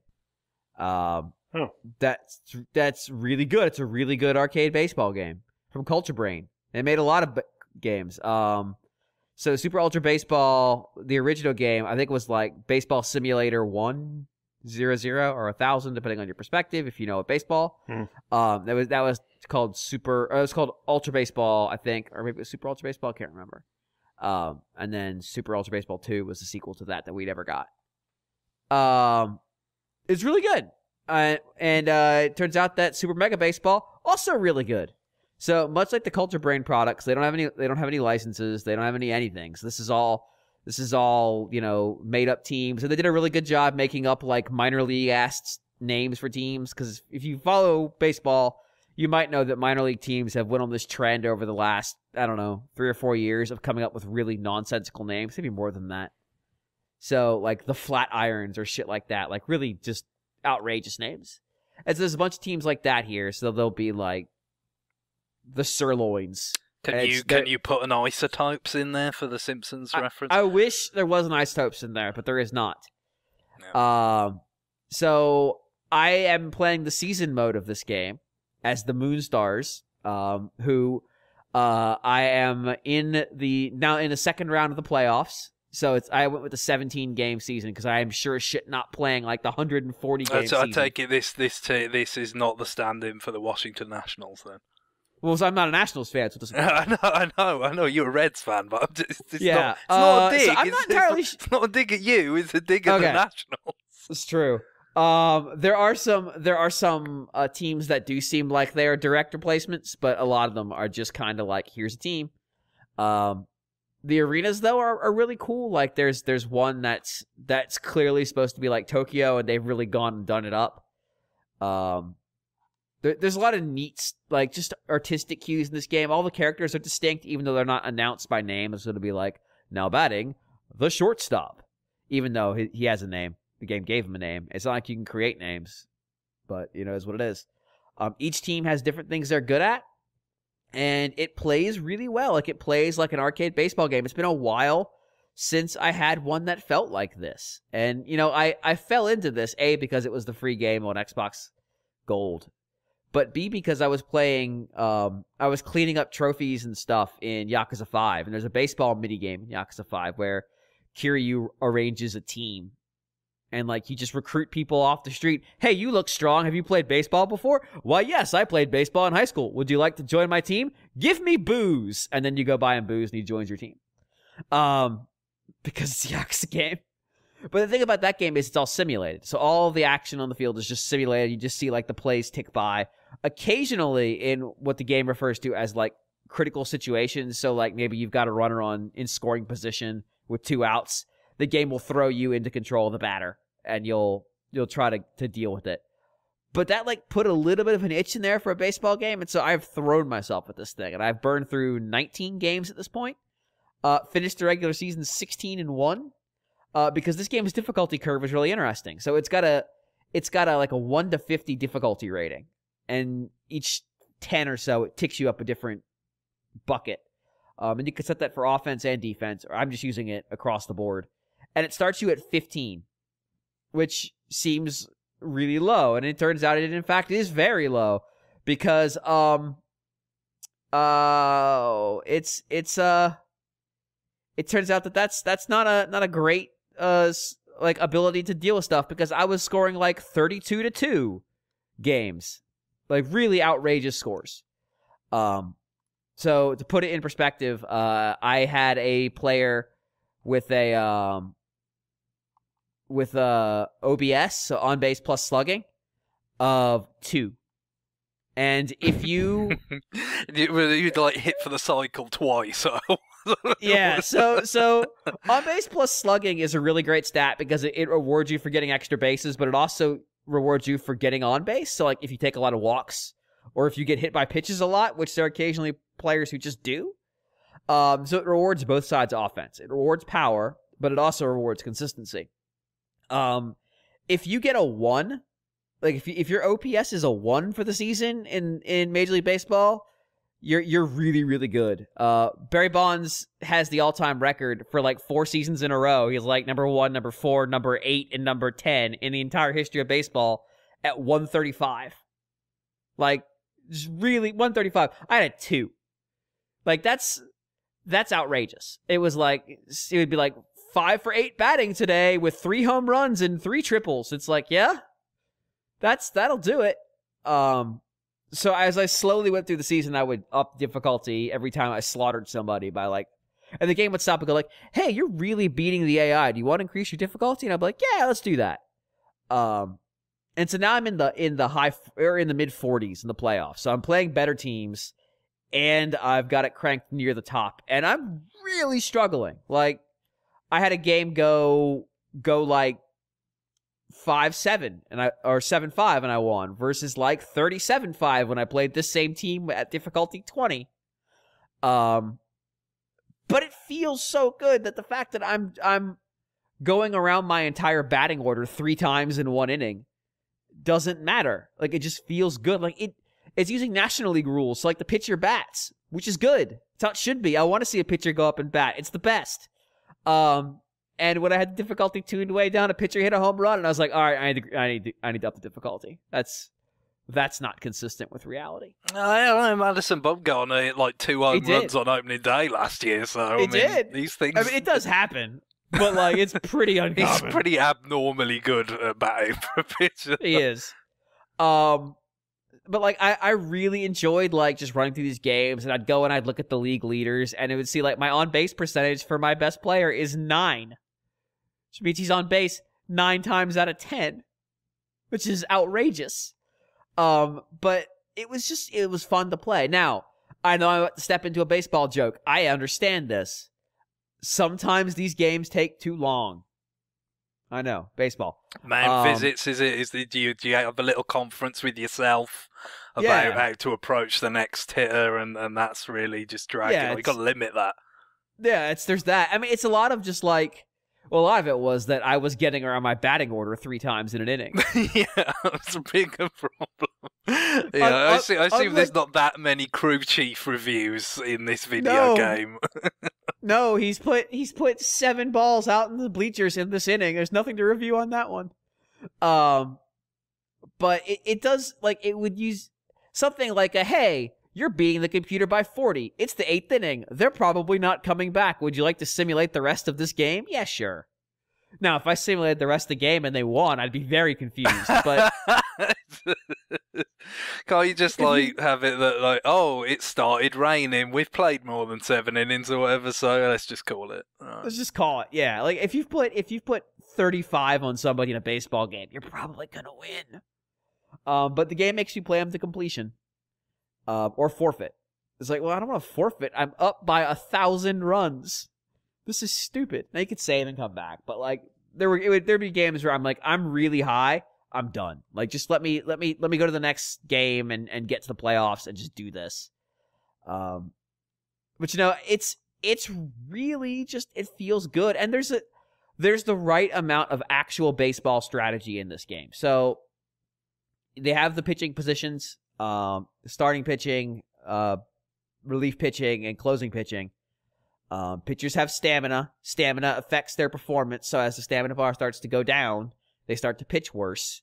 That's really good. It's a really good arcade baseball game from Culture Brain. They made a lot of games. So Super Ultra Baseball, the original game, I think was like Baseball Simulator 100 or 1000, depending on your perspective. If you know baseball, that was called Super. It was called Ultra Baseball, I think, or maybe it was Super Ultra Baseball. I can't remember. And then Super Ultra Baseball 2 was the sequel to that we never got. It's really good. And it turns out that Super Mega Baseball also really good. So much like the Culture Brain products, they don't have any licenses, they don't have anything. So this is all, you know, made up teams. And they did a really good job making up like minor league-ass names for teams, because if you follow baseball, you might know that minor league teams have went on this trend over the last, I don't know, 3 or 4 years of coming up with really nonsensical names, maybe more than that. So like the Flatirons or shit like that, like really just outrageous names. And so there's a bunch of teams like that here. So they'll be like the Sirloins. Can you put an Isotopes in there for the Simpsons reference? I wish there was an Isotopes in there, but there is not. No. So I am playing the season mode of this game as the Moonstars, who I am now in the second round of the playoffs. So I went with the 17-game season because I am sure as shit not playing like the 140-game season. I take it this is not the stand-in for the Washington Nationals then. Well, so I'm not a Nationals fan, so it doesn't I know. You're a Reds fan, but it's yeah. not a dig. So I'm not entirely it's not a dig at you. It's a dig at the Nationals. It's true. There are some teams that do seem like they are direct replacements, but a lot of them are just kind of like, here's a team. The arenas though are really cool. Like there's one that's clearly supposed to be like Tokyo, and they've really gone and done it up. There's a lot of neat, like, just artistic cues in this game. All the characters are distinct, even though they're not announced by name. It's going to be like, now batting, the shortstop. Even though he has a name. The game gave him a name. It's not like you can create names. But, you know, it's what it is. Each team has different things they're good at. And it plays really well. Like, it plays like an arcade baseball game. It's been a while since I had one that felt like this. And, you know, I fell into this, A, because it was the free game on Xbox Gold. But B, because I was playing, I was cleaning up trophies and stuff in Yakuza 5. And there's a baseball minigame in Yakuza 5 where Kiryu arranges a team. And, like, you just recruit people off the street. Hey, you look strong. Have you played baseball before? Why, yes, I played baseball in high school. Would you like to join my team? Give me booze. And then you go buy him booze and he joins your team. Because it's a Yakuza game. But the thing about that game is it's all simulated. So all the action on the field is just simulated. You just see, like, the plays tick by. Occasionally in what the game refers to as, like, critical situations. So, like, maybe you've got a runner in scoring position with 2 outs. The game will throw you into control of the batter. And you'll try to deal with it. But that, like, put a little bit of an itch in there for a baseball game. And so I've thrown myself at this thing. And I've burned through 19 games at this point. Finished the regular season 16-1. Because this game's difficulty curve is really interesting. So it's got a like a 1 to 50 difficulty rating. And each 10 or so, it ticks you up a different bucket. And you can set that for offense and defense. Or I'm just using it across the board. And it starts you at 15. Which seems really low. And it turns out it, in fact, is very low. Because, it turns out that that's not a great like ability to deal with stuff, because I was scoring like 32-2 games, like really outrageous scores. So to put it in perspective, I had a player with a OBS, so on base plus slugging, of 2. And if you you'd like hit for the cycle twice, so yeah, so on base plus slugging is a really great stat because it rewards you for getting extra bases, but it also rewards you for getting on base. So like if you take a lot of walks or if you get hit by pitches a lot, which there are occasionally players who just do. So it rewards both sides of offense. It rewards power, but it also rewards consistency. If you get a 1, like if your OPS is a 1 for the season in Major League Baseball, you're really, really good. Barry Bonds has the all-time record for like 4 seasons in a row. He's like number 1, number 4, number 8, and number 10 in the entire history of baseball at 135. Like, just really 135. I had a 2. Like that's outrageous. It was like it would be like 5 for 8 batting today with 3 home runs and 3 triples. It's like, yeah, that'll do it. So as I slowly went through the season, I would up difficulty every time I slaughtered somebody by like, and the game would stop and go like, hey, you're really beating the AI. Do you want to increase your difficulty? And I'd be like, yeah, let's do that. And so now I'm in the high or in the mid 40s in the playoffs. So I'm playing better teams, and I've got it cranked near the top, and I'm really struggling. Like, I had a game go like 5-7 or 7-5 and I won versus like 37-5 when I played this same team at difficulty 20. But it feels so good that the fact that I'm going around my entire batting order 3 times in 1 inning doesn't matter. Like, it just feels good. Like it's using National League rules, so like the pitcher bats, which is good. It's how it should be. I want to see a pitcher go up and bat. It's the best. And when I had the difficulty tuned way down, a pitcher hit a home run, and I was like, all right, I need to up the difficulty. That's not consistent with reality. I don't know, Madison Bumgarner hit like 2 home runs on opening day last year, so I mean, these things. I mean, it does happen, but like it's pretty uncommon. He's pretty abnormally good at batting for a pitcher. He is. But like I really enjoyed like just running through these games, and I'd go and I'd look at the league leaders, and it would see like my on base percentage for my best player is 9. Which means he's on base 9 times out of 10, which is outrageous. But it was fun to play. Now, I know I'm about to step into a baseball joke. I understand this. Sometimes these games take too long. I know, baseball. Man visits, is it? Do you have a little conference with yourself about how to approach the next hitter, and that's really just dragging? Yeah, you got to limit that. Yeah, there's that. I mean, it's a lot of just like. Well, a lot of it was that I was getting around my batting order 3 times in an inning. Yeah, that's a bigger problem. Yeah, I assume there's not that many crew chief reviews in this video game. No, he's put 7 balls out in the bleachers in this inning. There's nothing to review on that one. But it does, like, it would use something like hey, you're beating the computer by 40. It's the 8th inning. They're probably not coming back. Would you like to simulate the rest of this game? Yeah, sure. Now, if I simulated the rest of the game and they won, I'd be very confused. But can't you just like have it that like, oh, it started raining. We've played more than 7 innings or whatever, so let's just call it. Let's just call it. Yeah, like if you've put 35 on somebody in a baseball game, you're probably gonna win. But the game makes you play them to completion. Or forfeit. It's like, well, I don't want to forfeit. I'm up by 1,000 runs. This is stupid. Now you could save and come back, but like there'd be games where I'm like, I'm really high. I'm done. Like, just let me go to the next game and get to the playoffs and just do this. But you know, it's really just, it feels good, and there's the right amount of actual baseball strategy in this game. So they have the pitching positions. Starting pitching, relief pitching, and closing pitching. Pitchers have stamina. Stamina affects their performance, so as the stamina bar starts to go down, they start to pitch worse.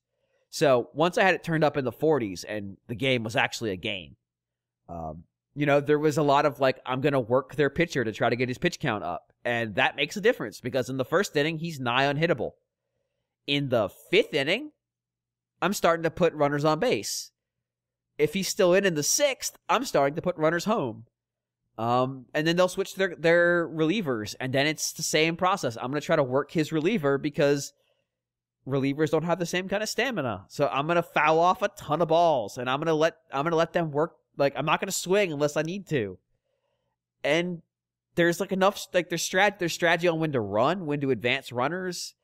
So once I had it turned up in the 40s, and the game was actually a game, you know, there was a lot of like, I'm going to work their pitcher to try to get his pitch count up, and that makes a difference, because in the 1st inning, he's nigh unhittable. In the 5th inning, I'm starting to put runners on base. If he's still in the 6th, I'm starting to put runners home. And then they'll switch their relievers, and then it's the same process. I'm going to try to work his reliever because relievers don't have the same kind of stamina. So I'm going to foul off a ton of balls, and I'm going to let them work. Like, I'm not going to swing unless I need to. And there's like enough, like there's strategy on when to run, when to advance runners.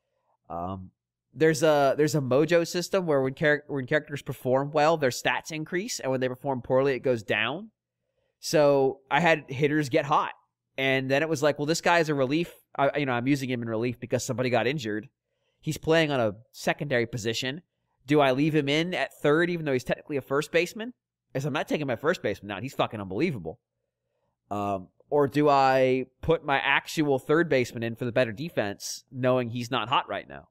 There's a mojo system where when characters perform well, their stats increase, and when they perform poorly, it goes down. So I had hitters get hot, and then it was like, well, this guy is a relief. I'm using him in relief because somebody got injured. He's playing on a secondary position. Do I leave him in at third, even though he's technically a first baseman? As I'm not taking my first baseman out, he's fucking unbelievable. Or do I put my actual third baseman in for the better defense, knowing he's not hot right now?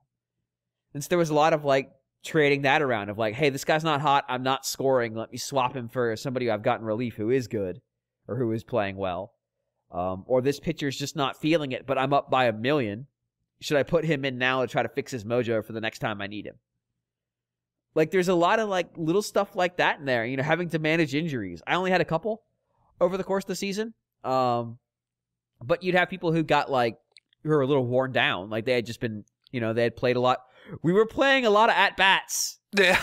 And so there was a lot of like trading that around of like, hey, this guy's not hot, I'm not scoring, let me swap him for somebody who I've got in relief who is good or who is playing well. Or this pitcher's just not feeling it, but I'm up by 1 million. Should I put him in now to try to fix his mojo for the next time I need him? Like, there's a lot of like little stuff like that in there, you know, having to manage injuries. I only had a couple over the course of the season. But you'd have people who got like, who were a little worn down. Like they had just been, you know, they had played a lot. We were playing a lot of at-bats. Yeah.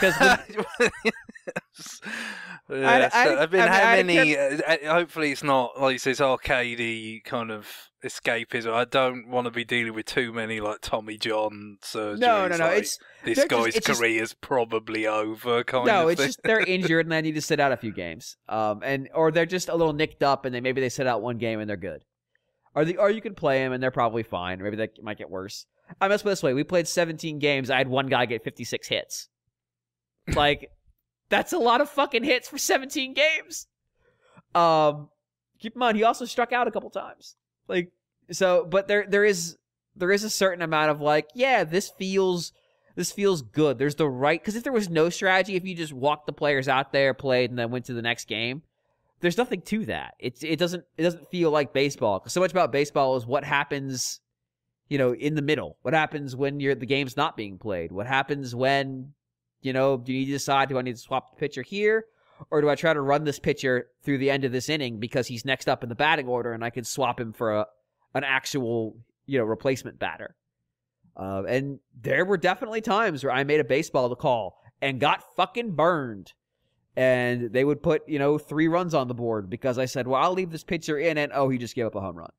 Hopefully it's not, like you say, it's arcadey kind of escapism. I don't want to be dealing with too many like Tommy John surgeries. No. Like, this guy's career's probably over kind of thing. No, it's just they're injured and they need to sit out a few games. Or they're just a little nicked up and maybe they sit out one game and they're good. Or you can play them and they're probably fine. Maybe they might get worse. I must put it this way. We played 17 games. I had one guy get 56 hits. Like, that's a lot of fucking hits for 17 games. Keep in mind, he also struck out a couple times. Like, so, but there is a certain amount of like, yeah, this feels good. There's the right, because if there was no strategy, if you just walked the players out there, played, and then went to the next game, there's nothing to that. It doesn't feel like baseball. Because so much about baseball is what happens, you know, in the middle. What happens when the game's not being played? What happens when, you know, do you decide, do I need to swap the pitcher here? Or do I try to run this pitcher through the end of this inning because he's next up in the batting order and I can swap him for an actual, you know, replacement batter? And there were definitely times where I made a baseball call and got fucking burned. And they would put, you know, 3 runs on the board because I said, well, I'll leave this pitcher in, and he just gave up a home run.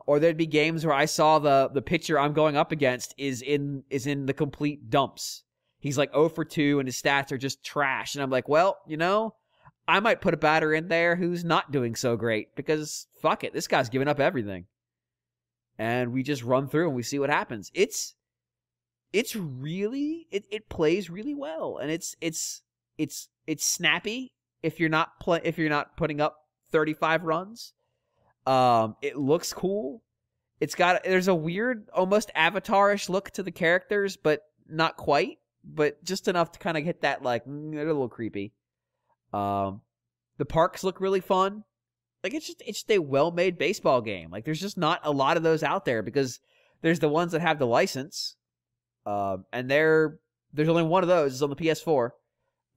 Or there'd be games where I saw the pitcher I'm going up against is in the complete dumps. He's like 0 for 2 and his stats are just trash. And I'm like, well, you know, I might put a batter in there who's not doing so great because fuck it, this guy's giving up everything. And we just run through and we see what happens. It's really, it plays really well. And it's snappy if you're not putting up 35 runs. It looks cool. There's a weird, almost Avatar-ish look to the characters, but not quite, but just enough to kind of hit that, like, they're a little creepy. The parks look really fun. Like, it's just a well-made baseball game. Like, there's just not a lot of those out there because there's the ones that have the license, and there's only one of those. It's on the PS4.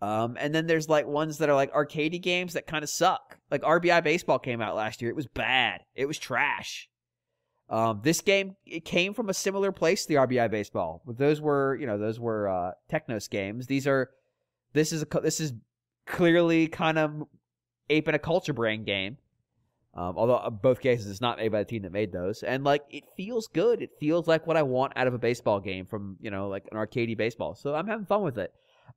And then there's like ones that are like arcadey games that kind of suck. Like RBI Baseball came out last year. It was bad. It was trash. This game, it came from a similar place to the RBI Baseball. But those were Technos games. This is clearly kind of aping a Culture Brain game. Although in both cases it's not made by the team that made those. And like it feels good. It feels like what I want out of a baseball game from, you know, like an arcadey baseball. So I'm having fun with it.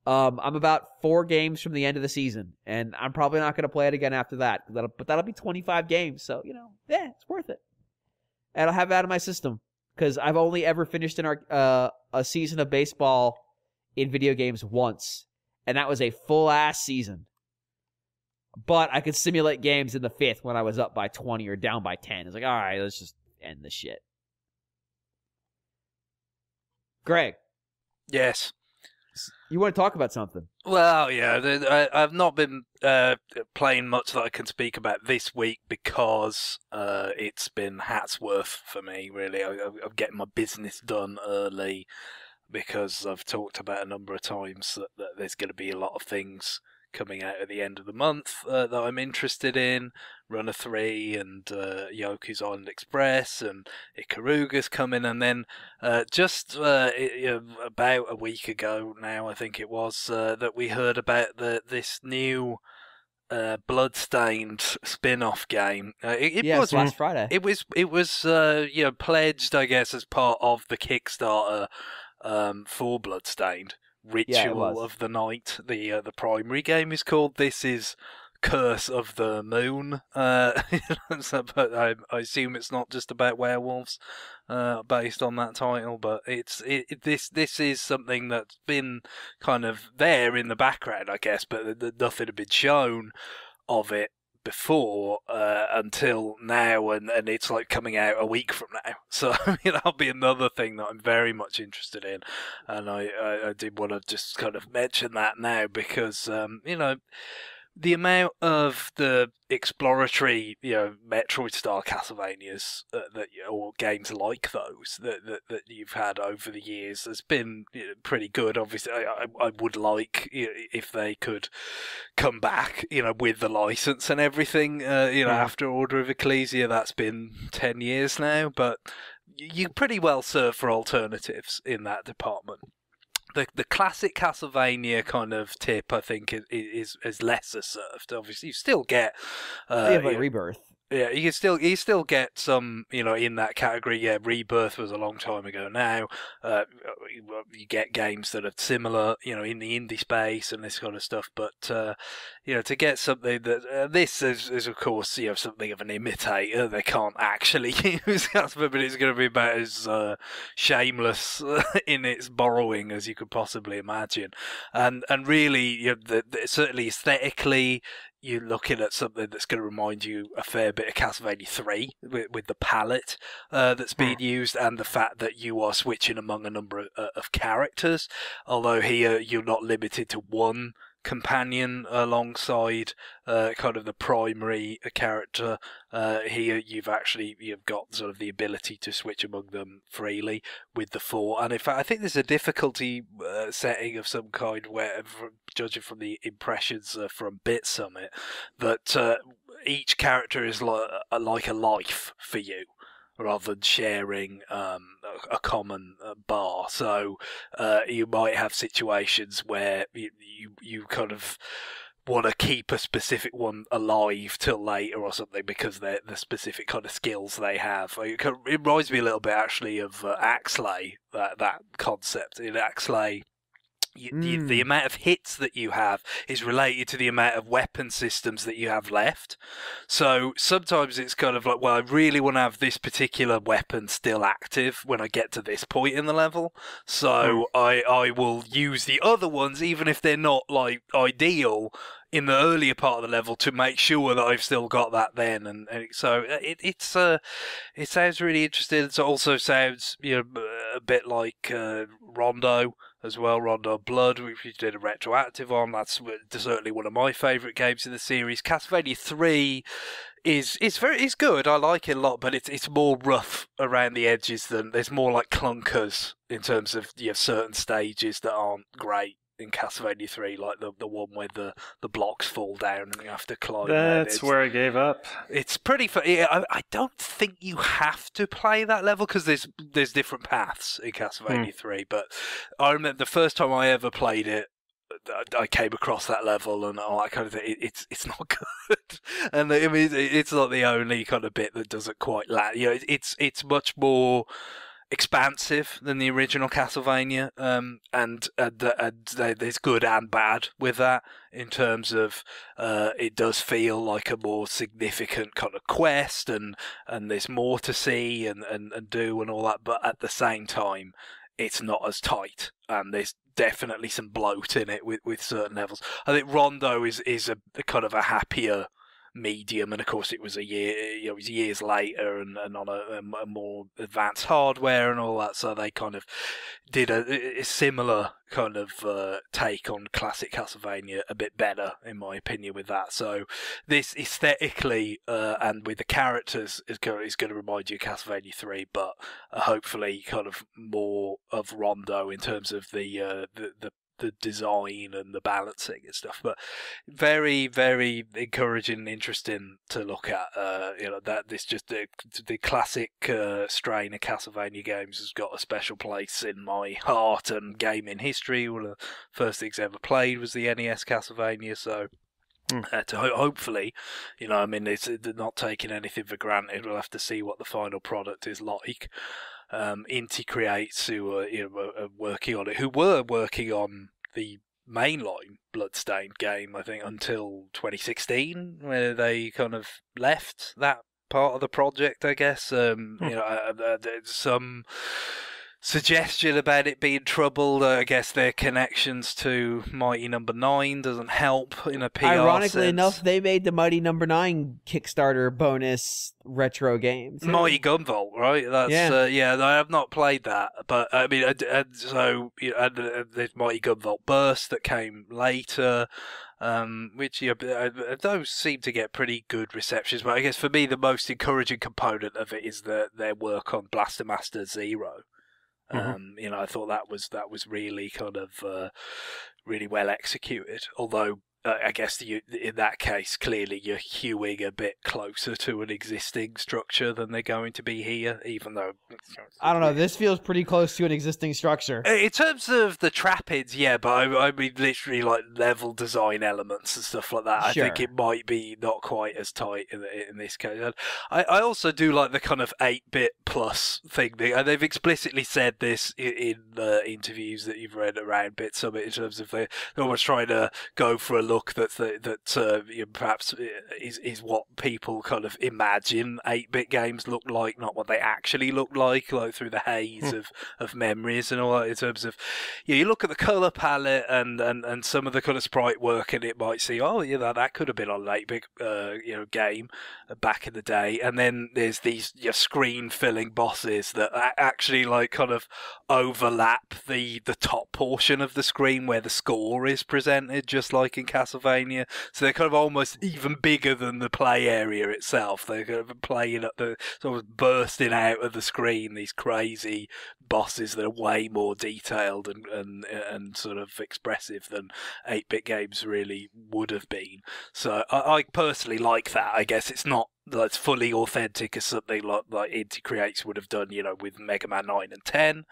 I'm about 4 games from the end of the season, and I'm probably not going to play it again after that. But that'll be 25 games, so, you know, yeah, it's worth it. And I'll have it out of my system, because I've only ever finished a season of baseball in video games once, and that was a full-ass season. But I could simulate games in the 5th when I was up by 20 or down by 10. It's like, all right, let's just end this shit. Greg. Yes. You want to talk about something? Well, yeah, I've not been playing much that I can speak about this week because it's been hat's worth for me, really. I'm getting my business done early because I've talked about a number of times that there's going to be a lot of things coming out at the end of the month that I'm interested in. Runner 3 and Yoku's Island Express and Ikaruga's coming, and then just about a week ago now, I think it was, that we heard about this new Bloodstained spin-off game. It was last Friday. It was pledged, I guess, as part of the Kickstarter for Bloodstained. Ritual of the Night. The primary game is called. This is Curse of the Moon. But I assume it's not just about werewolves, based on that title. But this is something that's been kind of there in the background, I guess, but nothing had been shown of it before until now, and it's like coming out a week from now. So that'll be another thing that I'm very much interested in, and I did want to just kind of mention that now because the amount of the exploratory, Metroid-style Castlevanias or games like those that you've had over the years has been pretty good. Obviously, I would like if they could come back, with the license and everything. After Order of Ecclesia, that's been 10 years now, but you're pretty well served for alternatives in that department. The classic Castlevania kind of tip, I think, is lesser served. Obviously, you still get Rebirth. Yeah, you still get some, in that category. Yeah, Rebirth was a long time ago now. You get games that are similar, in the indie space and this kind of stuff. But, to get something that, this is of course, something of an imitator. They can't actually use Castlevania, but it's going to be about as shameless in its borrowing as you could possibly imagine. And really, certainly aesthetically, you're looking at something that's going to remind you a fair bit of Castlevania 3 with the palette that's being used and the fact that you are switching among a number of characters. Although here you're not limited to one companion alongside kind of the primary character. Here you've got sort of the ability to switch among them freely with the 4, and in fact I think there's a difficulty setting of some kind where, judging from the impressions from Bit Summit, that each character is like a life for you, rather than sharing a common bar. So you might have situations where you kind of want to keep a specific one alive till later or something because they're the specific kind of skills they have. It reminds me a little bit actually of Axlay, that concept. In Axlay, the amount of hits that you have is related to the amount of weapon systems that you have left. So sometimes it's kind of like, well, I really want to have this particular weapon still active when I get to this point in the level. So I will use the other ones, even if they're not like ideal, in the earlier part of the level to make sure that I've still got that then. And so it sounds really interesting. It also sounds a bit like Rondo as well, Rondo Blood, which we did a retroactive on. That's certainly one of my favourite games in the series. Castlevania 3 is good. I like it a lot, but it's more rough around the edges than there's more like clunkers in terms of certain stages that aren't great in Castlevania 3, like the one where the blocks fall down and you have to climb. That's where I gave up. It's pretty fun. I don't think you have to play that level because there's different paths in Castlevania 3. But I remember the first time I ever played it, I came across that level and all that kind of thing. It's not good, and I mean it's not the only kind of bit that doesn't quite land. It's much more expansive than the original Castlevania, and there's good and bad with that in terms of it does feel like a more significant kind of quest, and there's more to see and do and all that, but at the same time it's not as tight, and there's definitely some bloat in it with certain levels. I think Rondo is a kind of a happier medium, and of course it was it was years later and on a more advanced hardware and all that, so they kind of did a similar kind of take on classic Castlevania a bit better, in my opinion, with that. So this aesthetically and with the characters is going to remind you of Castlevania 3, but hopefully kind of more of Rondo in terms of the the design and the balancing and stuff. But very, very encouraging and interesting to look at. That this just the classic strain of Castlevania games has got a special place in my heart and gaming history. One of the first things I ever played was the NES Castlevania, so. Hopefully, it's not taking anything for granted. We'll have to see what the final product is like. Inti Creates, who are working on it, who were working on the mainline Bloodstained game, I think, until 2016, where they kind of left that part of the project, I guess. There's some suggestion about it being troubled. I guess their connections to Mighty Number 9 doesn't help in a PR Ironically sense. enough, they made the Mighty Number 9 Kickstarter bonus retro game. Too. Mighty Gunvolt, right? That's I have not played that, but I mean, there's Mighty Gunvolt Burst that came later. Which those seem to get pretty good receptions, but I guess for me the most encouraging component of it is their work on Blaster Master Zero. I thought that was really kind of really well executed. Although I guess in that case, clearly you're hewing a bit closer to an existing structure than they're going to be here, even though... I don't know, this feels pretty close to an existing structure. In terms of the trappings, yeah, but I mean literally like level design elements and stuff like that. Sure. I think it might be not quite as tight in this case. And I also do like the kind of 8-bit plus thing. They've explicitly said this in the interviews that you've read around Bit Summit in terms of they're almost trying to go for a look that perhaps is what people kind of imagine 8-bit games look like, not what they actually look like through the haze of memories and all that. In terms of, you look at the color palette and some of the kind of sprite work, and it might see, that could have been on an 8-bit game back in the day. And then there's these screen filling bosses that actually like kind of overlap the top portion of the screen where the score is presented, just like in Castlevania. So they're kind of almost even bigger than the play area itself. They're kind of playing up the sort of bursting out of the screen, these crazy bosses that are way more detailed and sort of expressive than 8-bit games really would have been. So I personally like that. I guess it's not that's fully authentic as something like Inti Creates would have done, with Mega Man 9 and 10.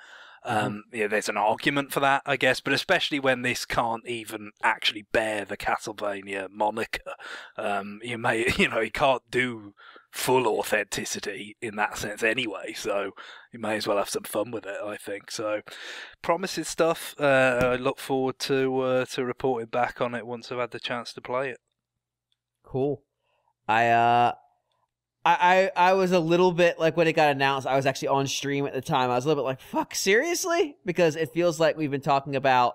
There's an argument for that, I guess, but especially when this can't even actually bear the Castlevania moniker. You can't do full authenticity in that sense anyway, so you may as well have some fun with it, I think. So, promising stuff. I look forward to reporting back on it once I've had the chance to play it. Cool. I was a little bit like when it got announced, I was actually on stream at the time. I was a little bit like, fuck, seriously? Because it feels like we've been talking about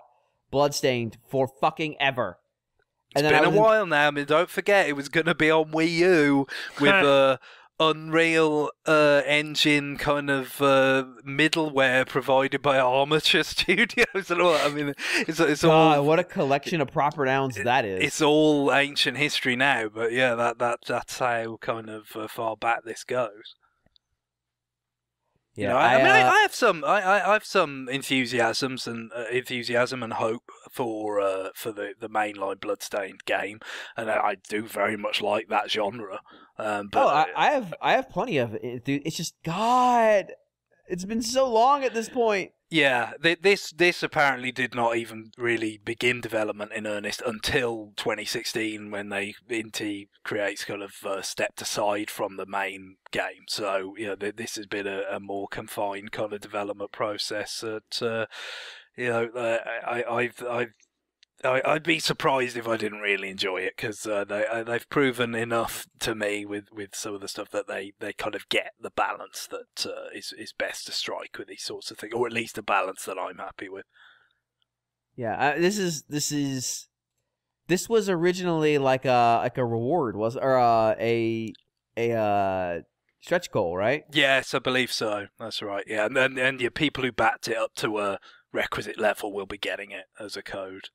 Bloodstained for fucking ever. It's been a while now. I mean, don't forget, it was going to be on Wii U with Unreal Engine kind of middleware provided by Armature Studios and all that. I mean, it's all... what a collection of proper nouns that is. It's all ancient history now, but yeah, that's how kind of far back this goes. Yeah, I have some enthusiasm and hope for the mainline Bloodstained game, and I do very much like that genre. But I have plenty of it, dude. It's just God, it's been so long at this point. Yeah, this apparently did not even really begin development in earnest until 2016 when Inti Creates kind of stepped aside from the main game. So this has been a more confined kind of development process. I'd be surprised if I didn't really enjoy it, because they've proven enough to me with some of the stuff that they kind of get the balance that is best to strike with these sorts of things, or at least a balance that I'm happy with. Yeah, this was originally like a reward, a stretch goal, right? Yes, I believe so. That's right. Yeah, and your people who backed it up to a requisite level will be getting it as a code.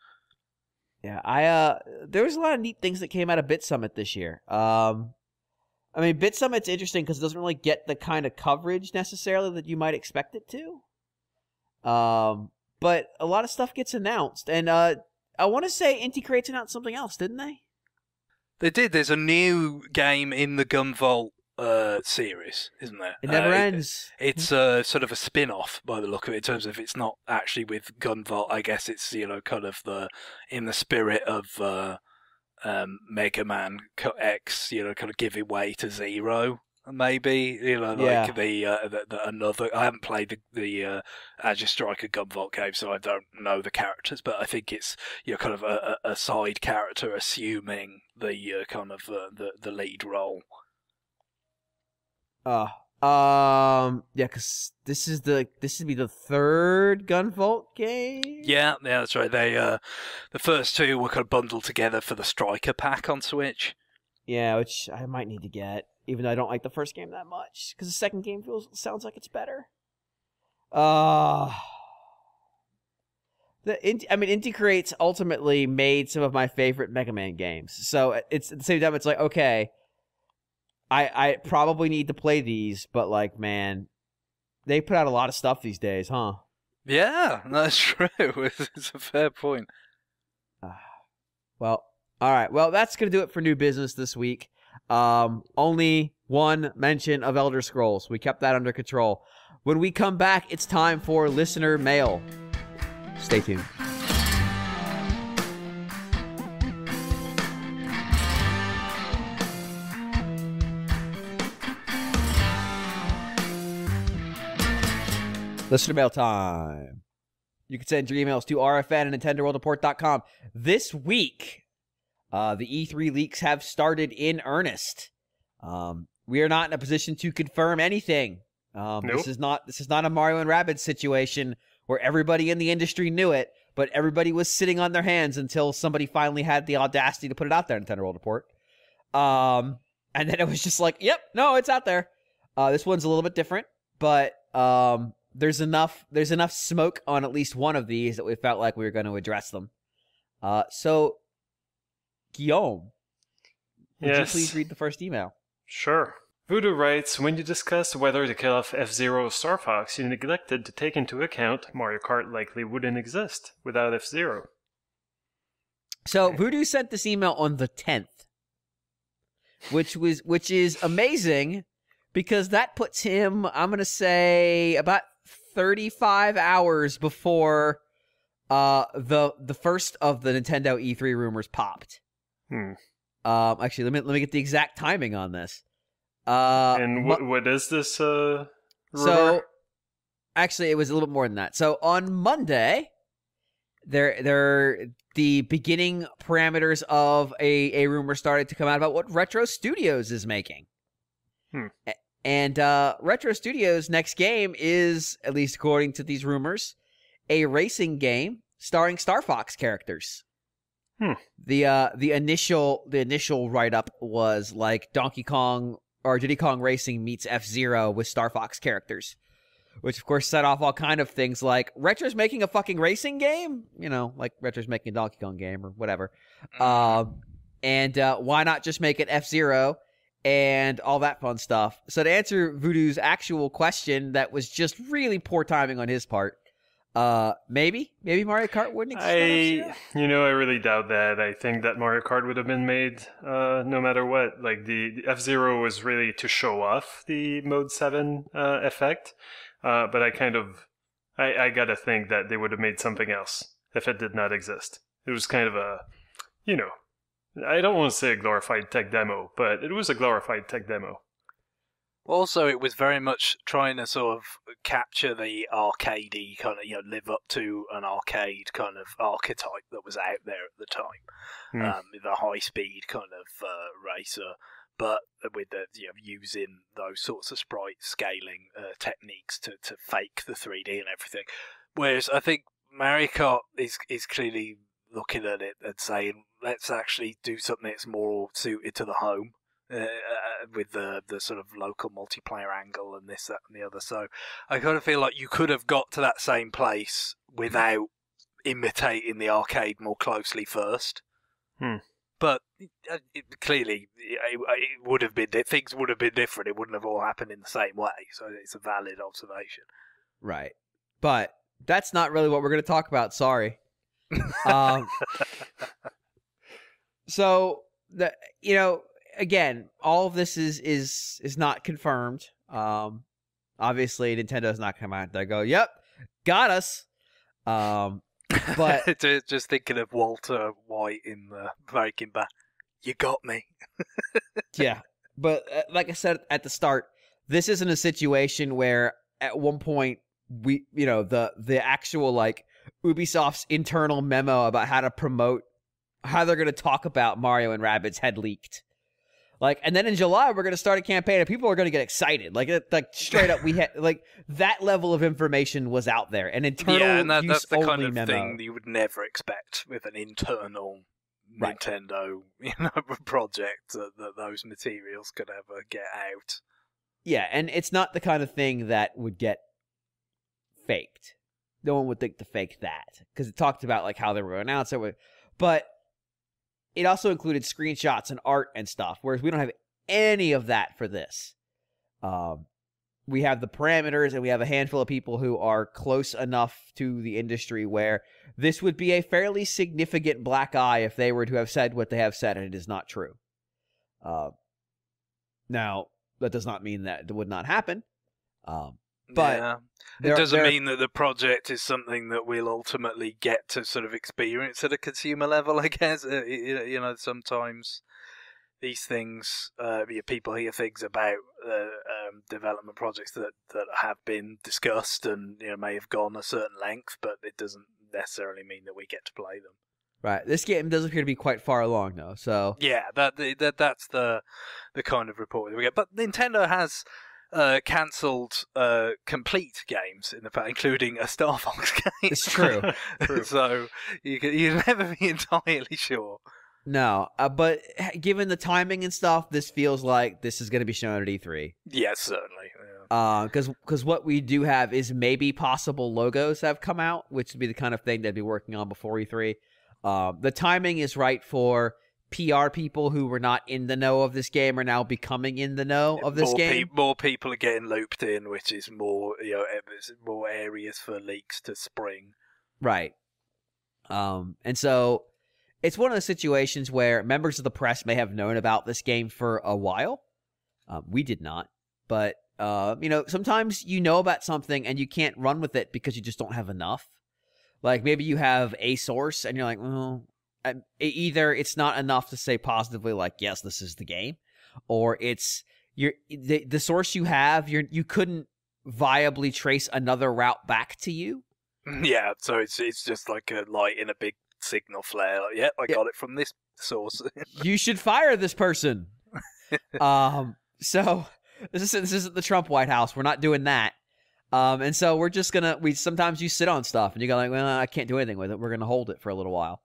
Yeah, there was a lot of neat things that came out of Bit Summit this year. I mean, Bit Summit's interesting because it doesn't really get the kind of coverage necessarily that you might expect it to. but a lot of stuff gets announced. And I want to say Inti Creates announced something else, didn't they? They did. There's a new game in the Gunvolt series, isn't there? It never ends. It's sort of a spin-off by the look of it, in terms of it's not actually with Gunvolt. I guess it's, kind of in the spirit of Mega Man X, kind of giving way to Zero. Maybe the another. I haven't played the Azure Striker Gunvolt game, so I don't know the characters. But I think it's kind of a side character assuming the kind of the lead role. Because this would be the third Gunvolt game. Yeah, that's right. They the first two were kind of bundled together for the Striker pack on Switch. Yeah, which I might need to get, even though I don't like the first game that much, because the second game sounds like it's better. Inti Creates ultimately made some of my favorite Mega Man games, so it's at the same time it's like, okay, I probably need to play these, but like, man, they put out a lot of stuff these days, huh? Yeah, that's true. It's a fair point. Well, all right. Well, that's going to do it for new business this week. Only one mention of Elder Scrolls. We kept that under control. When we come back, it's time for listener mail. Stay tuned. Listener mail time. You can send your emails to rfn@nintendoworldreport.com. This week, the E3 leaks have started in earnest. We are not in a position to confirm anything. Nope. This is not a Mario and Rabbids situation where everybody in the industry knew it, but everybody was sitting on their hands until somebody finally had the audacity to put it out there in Nintendo World Report. And then it was just like, yep, no, it's out there. This one's a little bit different, but there's enough smoke on at least one of these that we felt like we were going to address them. So, Guillaume, would you please read the first email? Sure. Voodoo writes, when you discussed whether to kill off F-Zero or Star Fox, you neglected to take into account Mario Kart likely wouldn't exist without F-Zero. So, Voodoo sent this email on the 10th, which is amazing, because that puts him, I'm going to say, about 35 hours before the first of the Nintendo E3 rumors popped. Actually, let me get the exact timing on this. And what is this rumor? So, actually, it was a little bit more than that. So on Monday, the beginning parameters of a rumor started to come out about what Retro Studios is making. And Retro Studios' next game is, at least according to these rumors, a racing game starring Star Fox characters. The initial write-up was like Donkey Kong or Diddy Kong Racing meets F-Zero with Star Fox characters, which of course set off all kind of things like Retro's making a fucking racing game, like Retro's making a Donkey Kong game or whatever. And why not just make it F-Zero and all that fun stuff? So to answer Voodoo's actual question, that was just really poor timing on his part. Maybe Mario Kart wouldn't exist. I really doubt that. I think that Mario Kart would have been made no matter what. Like the F-Zero was really to show off the Mode 7 effect, but I gotta think that they would have made something else if it did not exist. It was kind of a, I don't want to say a glorified tech demo, but it was a glorified tech demo. Also, it was very much trying to sort of capture the arcadey kind of, live up to an arcade kind of archetype that was out there at the time. The high-speed kind of racer, but with the using those sorts of sprite scaling techniques to fake the 3D and everything. Whereas I think Mario Kart is clearly looking at it and saying, let's actually do something that's more suited to the home. With the sort of local multiplayer angle and this, that, and the other. So I kind of feel like you could have got to that same place without imitating the arcade more closely first. But clearly, it would have been, things would have been different. It wouldn't have all happened in the same way. So it's a valid observation. Right. But That's not really what we're going to talk about. Sorry. Um, so again, all of this is not confirmed. Obviously, Nintendo's not come out. They go, "Yep, got us." But just thinking of Walter White in the Breaking Bad. You got me. Yeah, but like I said at the start, this isn't a situation where at one point we, the actual like Ubisoft's internal memo about how to promote, how they're going to talk about Mario and Rabbids had leaked. Like, and then in July we're going to start a campaign and people are going to get excited. Like straight up, we had like that level of information was out there. An internal and that's the kind of memo. thing that you would never expect with an internal Nintendo, project that those materials could ever get out. Yeah, and it's not the kind of thing that would get faked. No one would think to fake that because it talked about like how they were announced it, but it also included screenshots and art and stuff. Whereas we don't have any of that for this. We have the parameters and we have a handful of people who are close enough to the industry where this would be a fairly significant black eye if they were to have said what they have said, and it is not true. Now, that does not mean that it would not happen. But it doesn't mean that the project is something that we'll ultimately get to sort of experience at a consumer level, I guess. Sometimes these things, people hear things about development projects that have been discussed and may have gone a certain length, but it doesn't necessarily mean that we get to play them. Right. This game does appear to be quite far along, though. So yeah, that's the kind of report that we get. But Nintendo has cancelled complete games in the past, including a Star Fox game. It's true. So you'd never be entirely sure. No, but given the timing and stuff, this feels like this is going to be shown at E3. Yes, certainly. Because what we do have is maybe possible logos have come out, which would be the kind of thing they'd be working on before E3. The timing is right for PR people who were not in the know of this game are now becoming in the know of this game. More people are getting looped in, which is more more areas for leaks to spring. Right. And so it's one of the situations where members of the press may have known about this game for a while. We did not, but sometimes you know about something and you can't run with it because you just don't have enough. Like maybe you have a source and you're like, well, either it's not enough to say positively like, yes, this is the game, or it's the source you have, you couldn't viably trace another route back to you. Yeah, so it's just like a light in a big signal flare. Like, I got it from this source. You should fire this person. So this isn't the Trump White House. We're not doing that. And so we're just sometimes you sit on stuff and you go like, well, I can't do anything with it. We're going to hold it for a little while.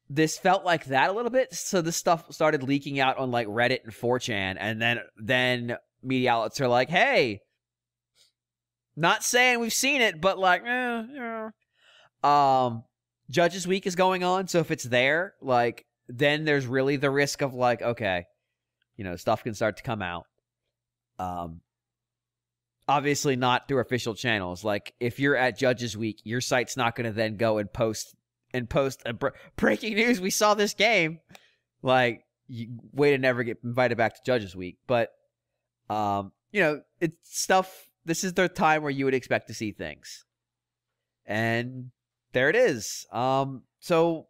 This felt like that a little bit. So this stuff started leaking out on like Reddit and 4chan. And then media outlets are like, hey, not saying we've seen it, but like, Judges Week is going on. So if it's there, like, then there's really the risk of like, okay, stuff can start to come out. Obviously not through official channels. Like if you're at Judges Week, your site's not going to then go and post breaking news. We saw this game. Like way to never get invited back to Judges Week. But it's stuff. This is the time where you would expect to see things, and there it is. So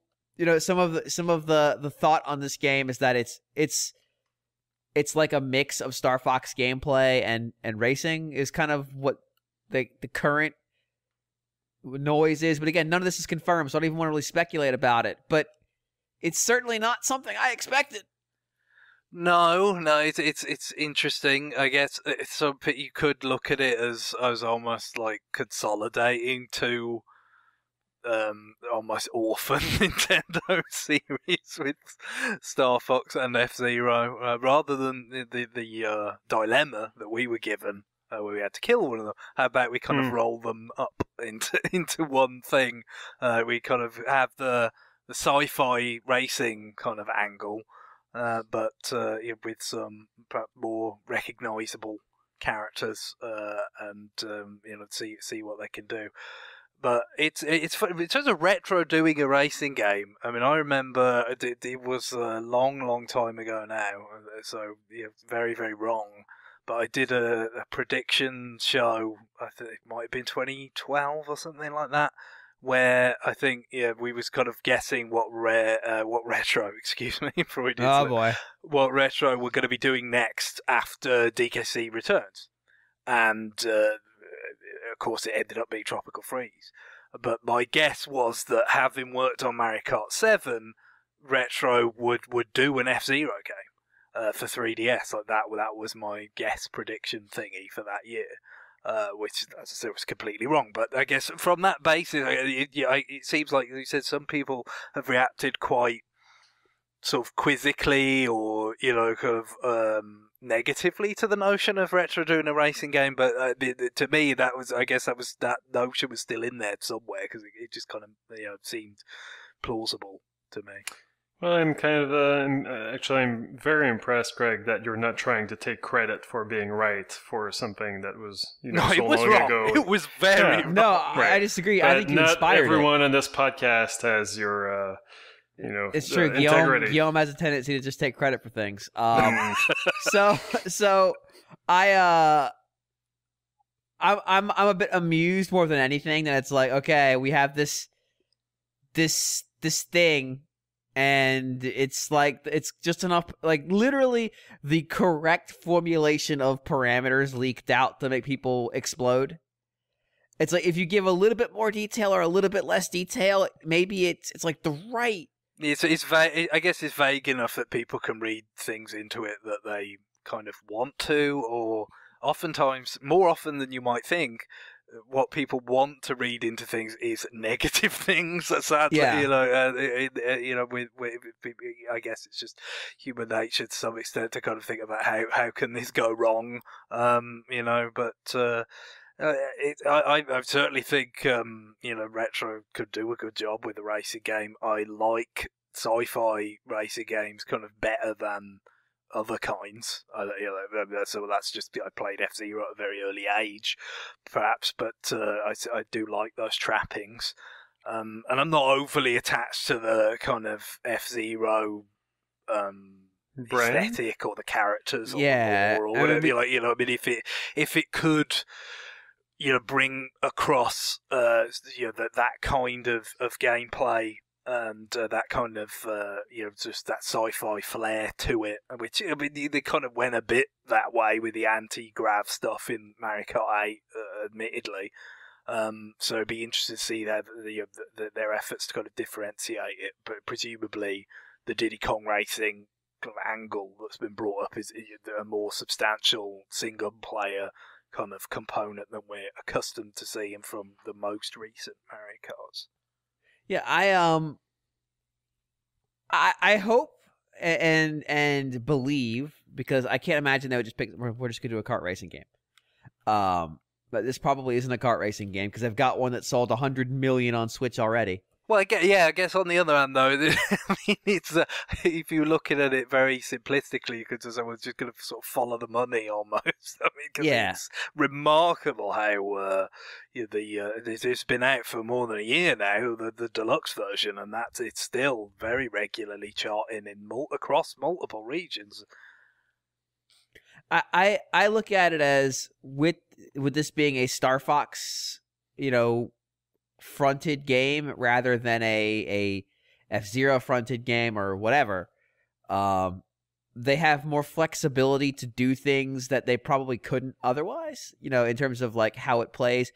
some of the thought on this game is that it's like a mix of Star Fox gameplay and racing is kind of what the current noise is. But again, none of this is confirmed, so I don't even want to really speculate about it. But it's certainly not something I expected. No, it's interesting. I guess you could look at it as almost like consolidating two almost orphan Nintendo series with Star Fox and F-Zero, rather than the dilemma that we were given where we had to kill one of them. How about we kind of roll them up into one thing? We kind of have the sci-fi racing kind of angle, but with some perhaps more recognisable characters and see what they can do. But it's fun. In terms of retro doing a racing game, I mean, I remember it was a long time ago now, so very, very wrong. But I did a prediction show, I think it might have been 2012 or something like that, where I think we was kind of guessing what retro, excuse me, Freudian slip, what retro we're going to be doing next after DKC returns. And of course, it ended up being Tropical Freeze. But my guess was that having worked on Mario Kart 7, Retro would do an F-Zero game for 3DS. Like that was my guess prediction thingy for that year, which, as I said, was completely wrong. But I guess from that basis, it seems like you said some people have reacted quite sort of quizzically or, kind of negatively to the notion of Retro doing a racing game, but to me that notion was still in there somewhere because it just kind of seemed plausible to me. Well, I'm kind of actually I'm very impressed, Greg, that you're not trying to take credit for being right for something that was no, so it was long wrong. ago. It was very wrong. No, Right. I disagree. But I think you inspired not everyone it. on this podcast has your It's true. Guillaume has a tendency to just take credit for things. So I'm a bit amused more than anything that it's like, okay, we have this thing, and it's like it's just enough, like literally the correct formulation of parameters leaked out to make people explode. It's like if you give a little bit more detail or a little bit less detail, maybe it's like the right. It's vague. I guess it's vague enough that people can read things into it that they kind of want to, or oftentimes, more often than you might think, what people want to read into things is negative things. Sadly, I guess it's just human nature to some extent to kind of think about how can this go wrong, But I certainly think Retro could do a good job with a racing game. I like sci-fi racing games kind of better than other kinds. So that's just I played F-Zero at a very early age, perhaps, but I do like those trappings, and I'm not overly attached to the kind of F-Zero aesthetic or the characters, or whatever. If it could, bring across that kind of gameplay. And that kind of, just that sci-fi flair to it, which they kind of went a bit that way with the anti-grav stuff in Mario Kart 8, admittedly. So it'd be interesting to see their efforts to kind of differentiate it. But presumably, the Diddy Kong Racing kind of angle that's been brought up is a more substantial single-player kind of component than we're accustomed to seeing from the most recent Mario Karts. Yeah, I hope and believe, because I can't imagine they would just pick. We're just gonna do a kart racing game. But this probably isn't a kart racing game because they've got one that sold 100 million on Switch already. Well, I guess on the other hand, though, I mean, it's if you're looking at it very simplistically, because someone's just going to sort of follow the money almost. I mean, cause it's remarkable how it's been out for more than a year now, the deluxe version, and it's still very regularly charting across multiple regions. I look at it as with this being a Star Fox, fronted game rather than a F-Zero fronted game or whatever. They have more flexibility to do things that they probably couldn't otherwise, in terms of like how it plays,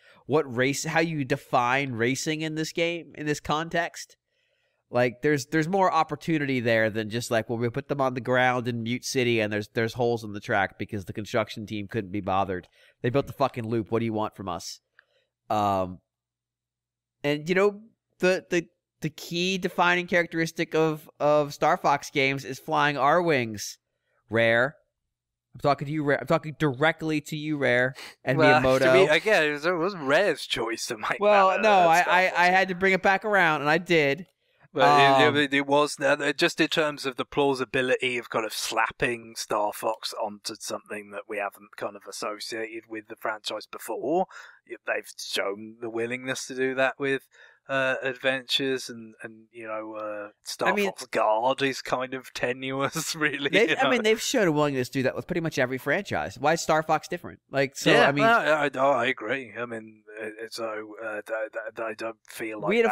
how you define racing in this game, in this context. Like there's more opportunity there than just like, well, we put them on the ground in Mute City and there's holes in the track because the construction team couldn't be bothered. They built the fucking loop. What do you want from us? And the key defining characteristic of Star Fox games is flying R-Wings. Rare. I'm talking to you, Rare. I'm talking directly to you, Rare, and Miyamoto. Again, it was Rare's choice to make. Well, no, I had to bring it back around, and I did. But it was just in terms of the plausibility of kind of slapping Star Fox onto something that we haven't kind of associated with the franchise before. They've shown the willingness to do that with adventures, and Star Fox Guard is kind of tenuous, really. They've shown a willingness to do that with pretty much every franchise. Why is Star Fox different? I agree. I mean, I don't feel like we had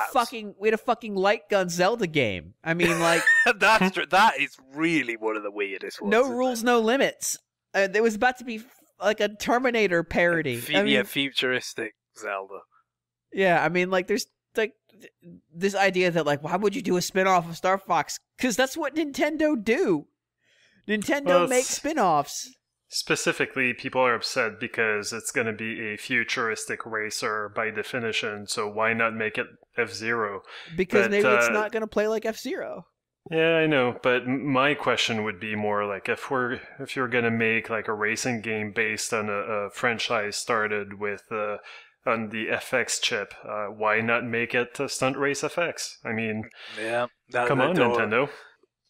a fucking light gun Zelda game. I mean, like that's true. That is really one of the weirdest ones. No rules, no limits. There was about to be like a Terminator parody. Futuristic Zelda. Yeah, I mean, like there's like this idea that like, why would you do a spin-off of Star Fox? Because that's what Nintendo do. Nintendo makes spin-offs. Specifically, people are upset because it's going to be a futuristic racer by definition, so why not make it F-Zero? Because maybe it's not going to play like F-Zero. Yeah, I know, but my question would be more like if you're going to make like a racing game based on a franchise started with on the FX chip, why not make it Stunt Race FX? I mean, come on, Nintendo.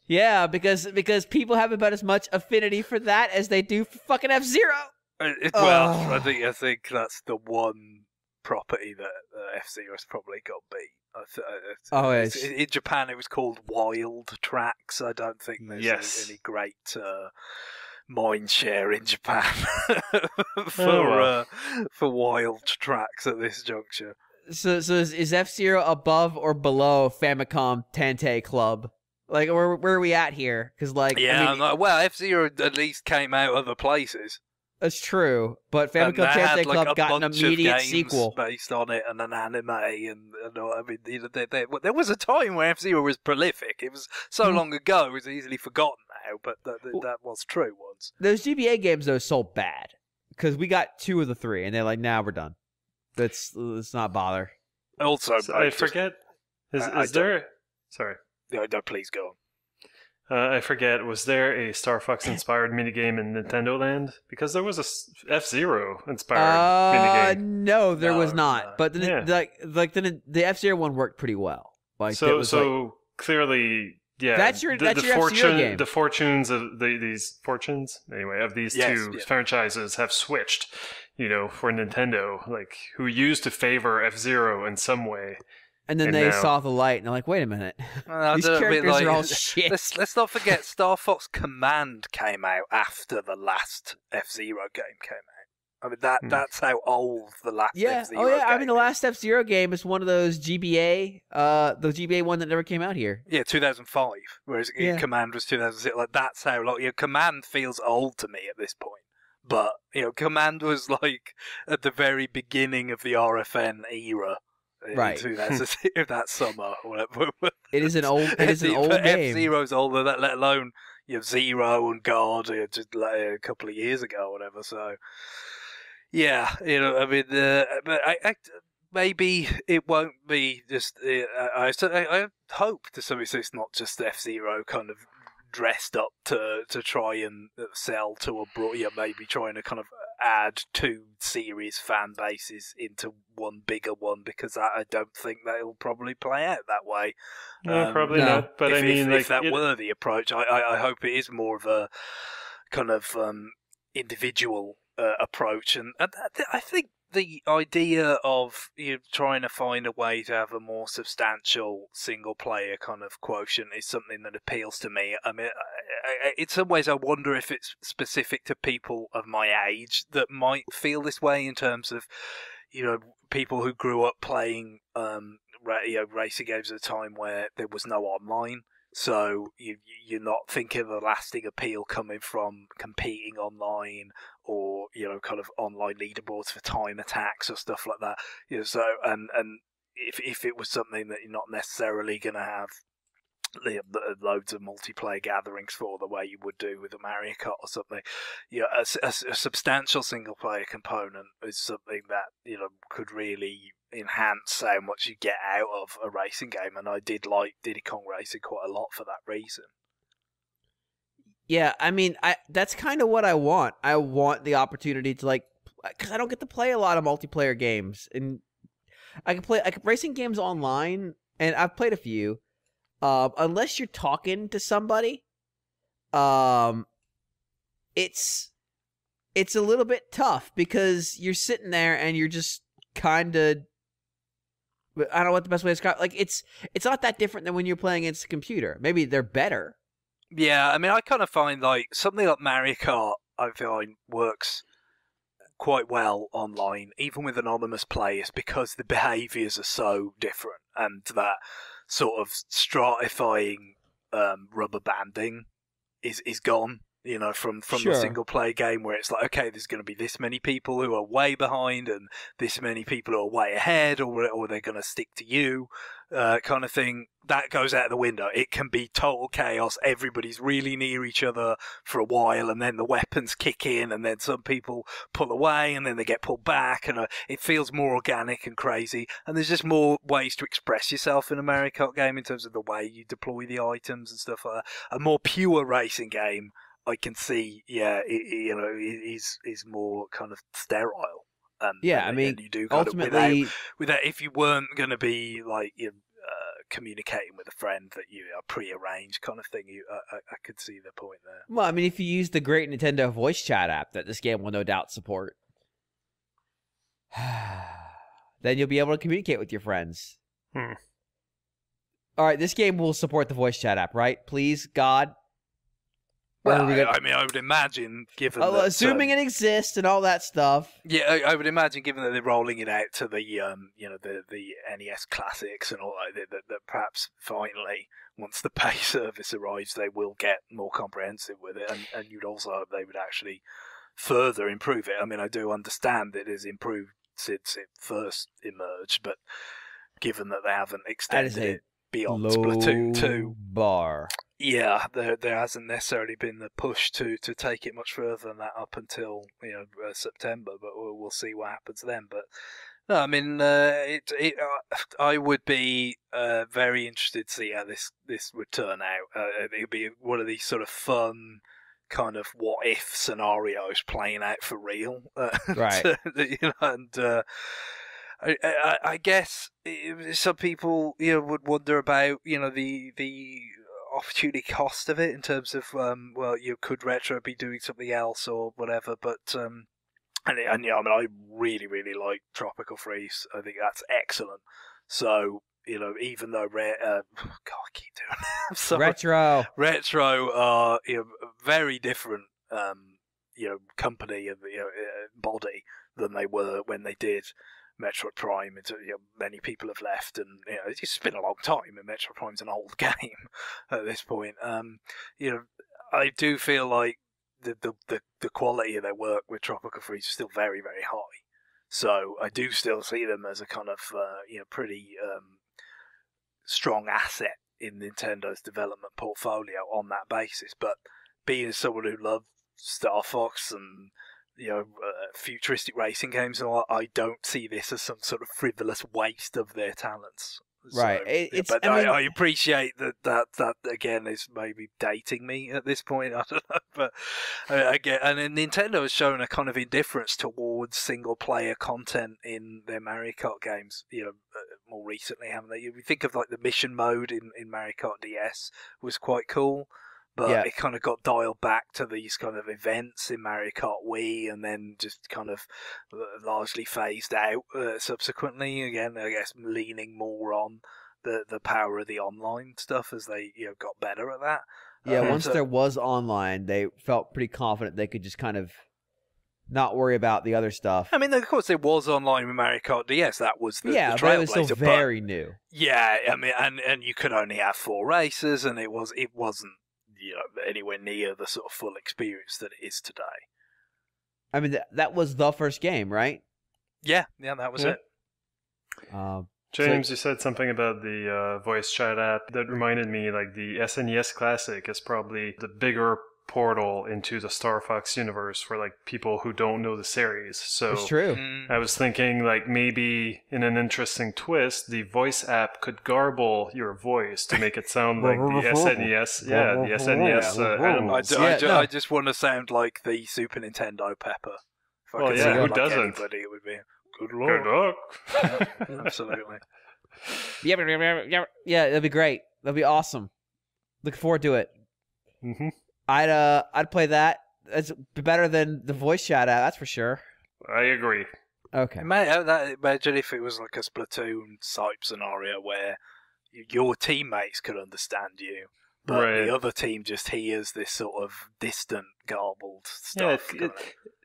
Yeah, because people have about as much affinity for that as they do for fucking F-Zero. I think that's the one property that F-Zero's probably got beat. In Japan, it was called Wild Tracks. I don't think there's any great mind share in Japan for Wild Tracks at this juncture. So is F-Zero above or below Famicom Tantei Club? Like, where are we at here? Because, like, F-Zero at least came out other places. That's true, but Famicom Tantei Club got an immediate sequel based on it and an anime, there was a time where F-Zero was prolific. It was so long ago, it was easily forgotten now, but that was true once. Those GBA games though sold bad because we got 2 of the 3, and they're like, "Nah, we're done. Let's not bother." Also, I forget. Is there? Sorry. No, please go on. I forget, was there a Star Fox inspired minigame in Nintendo Land? Because there was a F-Zero inspired minigame. No, there was not. No. But the F-Zero one worked pretty well. Like clearly, yeah. That's your F-Zero game. The fortunes of these two franchises have switched. For Nintendo, like who used to favor F-Zero in some way. And then they saw the light, and they're like, wait a minute. These characters are all shit. Let's not forget, Star Fox Command came out after the last F-Zero game came out. I mean, that's how old the last F-Zero game I mean, the last F-Zero game is one of those GBA, the GBA one that never came out here. Yeah, 2005, whereas Command was 2006. Like, that's how long. Command feels old to me at this point. But, Command was, like, at the very beginning of the RFN era. Right. That summer or whatever. It is an old game. F-Zero's older, let alone Zero and Guard just like a couple of years ago or whatever. So, yeah, but maybe it won't be just. I hope to some extent it's not just F-Zero kind of dressed up to try and sell to a broad, maybe trying to kind of add 2 series fan bases into one bigger one, because I don't think that'll probably play out that way. No, probably not. But if that were the approach, I hope it is more of a kind of individual approach, and I think the idea of trying to find a way to have a more substantial single player kind of quotient is something that appeals to me. I mean, in some ways I wonder if it's specific to people of my age that might feel this way, in terms of people who grew up playing racing games at a time where there was no online. So you're not thinking of a lasting appeal coming from competing online, or kind of online leaderboards for time attacks or stuff like that. So and if it was something that you're not necessarily going to have loads of multiplayer gatherings for, the way you would do with a Mario Kart or something, a substantial single player component is something that could really enhance how much you get out of a racing game, and I did like Diddy Kong Racing quite a lot for that reason. Yeah, I mean, that's kind of what I want. I want the opportunity to, like, because I don't get to play a lot of multiplayer games, and I can play racing games online, and I've played a few, unless you're talking to somebody, it's a little bit tough because you're sitting there and you're just kind of, I don't know what the best way to describe. Like it's not that different than when you're playing against a computer. Maybe they're better. Yeah, I mean, I kind of find like something like Mario Kart, I find works quite well online, even with anonymous players, because the behaviours are so different, and that sort of stratifying rubber banding is gone. You know, from Sure. the single player game where it's like, okay, there's going to be this many people who are way behind and this many people who are way ahead, or they're going to stick to you, kind of thing. That goes out the window. It can be total chaos. Everybody's really near each other for a while, and then the weapons kick in, and then some people pull away, and then they get pulled back, and it feels more organic and crazy. And there's just more ways to express yourself in a Mario Kart game in terms of the way you deploy the items and stuff like that. A more pure racing game, I can see, is more kind of sterile. Yeah, I mean, you do kind ultimately, without if you weren't going to be like communicating with a friend that you are pre-arranged kind of thing, I could see the point there. well, I mean, if you use the great Nintendo voice chat app that this game will no doubt support, then you'll be able to communicate with your friends. All right, this game will support the voice chat app, right? Please, God. Well, I mean, I would imagine, given assuming it exists and all that stuff. Yeah, I would imagine, given that they're rolling it out to the the NES classics and all that perhaps finally, once the pay service arrives, they will get more comprehensive with it, and you'd also hope they would actually further improve it. I mean, I do understand it has improved since it first emerged, but given that they haven't extended it beyond Splatoon 2 bar. Yeah, there hasn't necessarily been the push to take it much further than that up until September, but we'll see what happens then. But no, I mean, I would be very interested to see how this would turn out. It'd be one of these sort of fun kind of what if scenarios playing out for real, right? And I guess some people would wonder about the opportunity cost of it in terms of could Retro be doing something else or whatever, but I mean I really like Tropical Freeze. I think that's excellent. So even though God, I keep doing it. I'm sorry. Retro are very different company and body than they were when they did Metroid Prime. Many people have left, and it's been a long time, and Metroid Prime's an old game at this point. I do feel like the quality of their work with Tropical Freeze is still very, very high. So I do still see them as a kind of pretty strong asset in Nintendo's development portfolio on that basis. But being someone who loves Star Fox and futuristic racing games and all, I don't see this as some sort of frivolous waste of their talents. Right. So, I appreciate that again is maybe dating me at this point. I don't know, but again, and then Nintendo has shown a kind of indifference towards single player content in their Mario Kart games. More recently, haven't they? We think of like the mission mode in Mario Kart DS was quite cool. But it kind of got dialed back to these kind of events in Mario Kart Wii, and then just kind of largely phased out subsequently. Again, I guess leaning more on the power of the online stuff as they got better at that. Yeah, once there was online, they felt pretty confident they could just kind of not worry about the other stuff. I mean, of course, there was online with Mario Kart DS. That was the but it was still very new. Yeah, I mean, and you could only have 4 races, and it wasn't anywhere near the sort of full experience that it is today. I mean, that was the first game, right? Yeah, that was it. James, you said something about the voice chat app that reminded me, like the SNES Classic is probably the bigger portal into the Star Fox universe for like people who don't know the series. So it's true. I was thinking like maybe in an interesting twist, the voice app could garble your voice to make it sound like the SNES. Yeah, the SNES animals. I just want to sound like the Super Nintendo Pepper. Well, yeah, who doesn't? Anybody, it would be good luck. Good luck. Yeah, absolutely. Yeah, that'd be great. That'd be awesome. Looking forward to it. Mm-hmm. I'd play that. It's better than the voice chat app, that's for sure. I agree. Okay. Imagine if it was like a Splatoon type scenario where your teammates could understand you, but the other team just hears this sort of distant, garbled stuff. Yeah,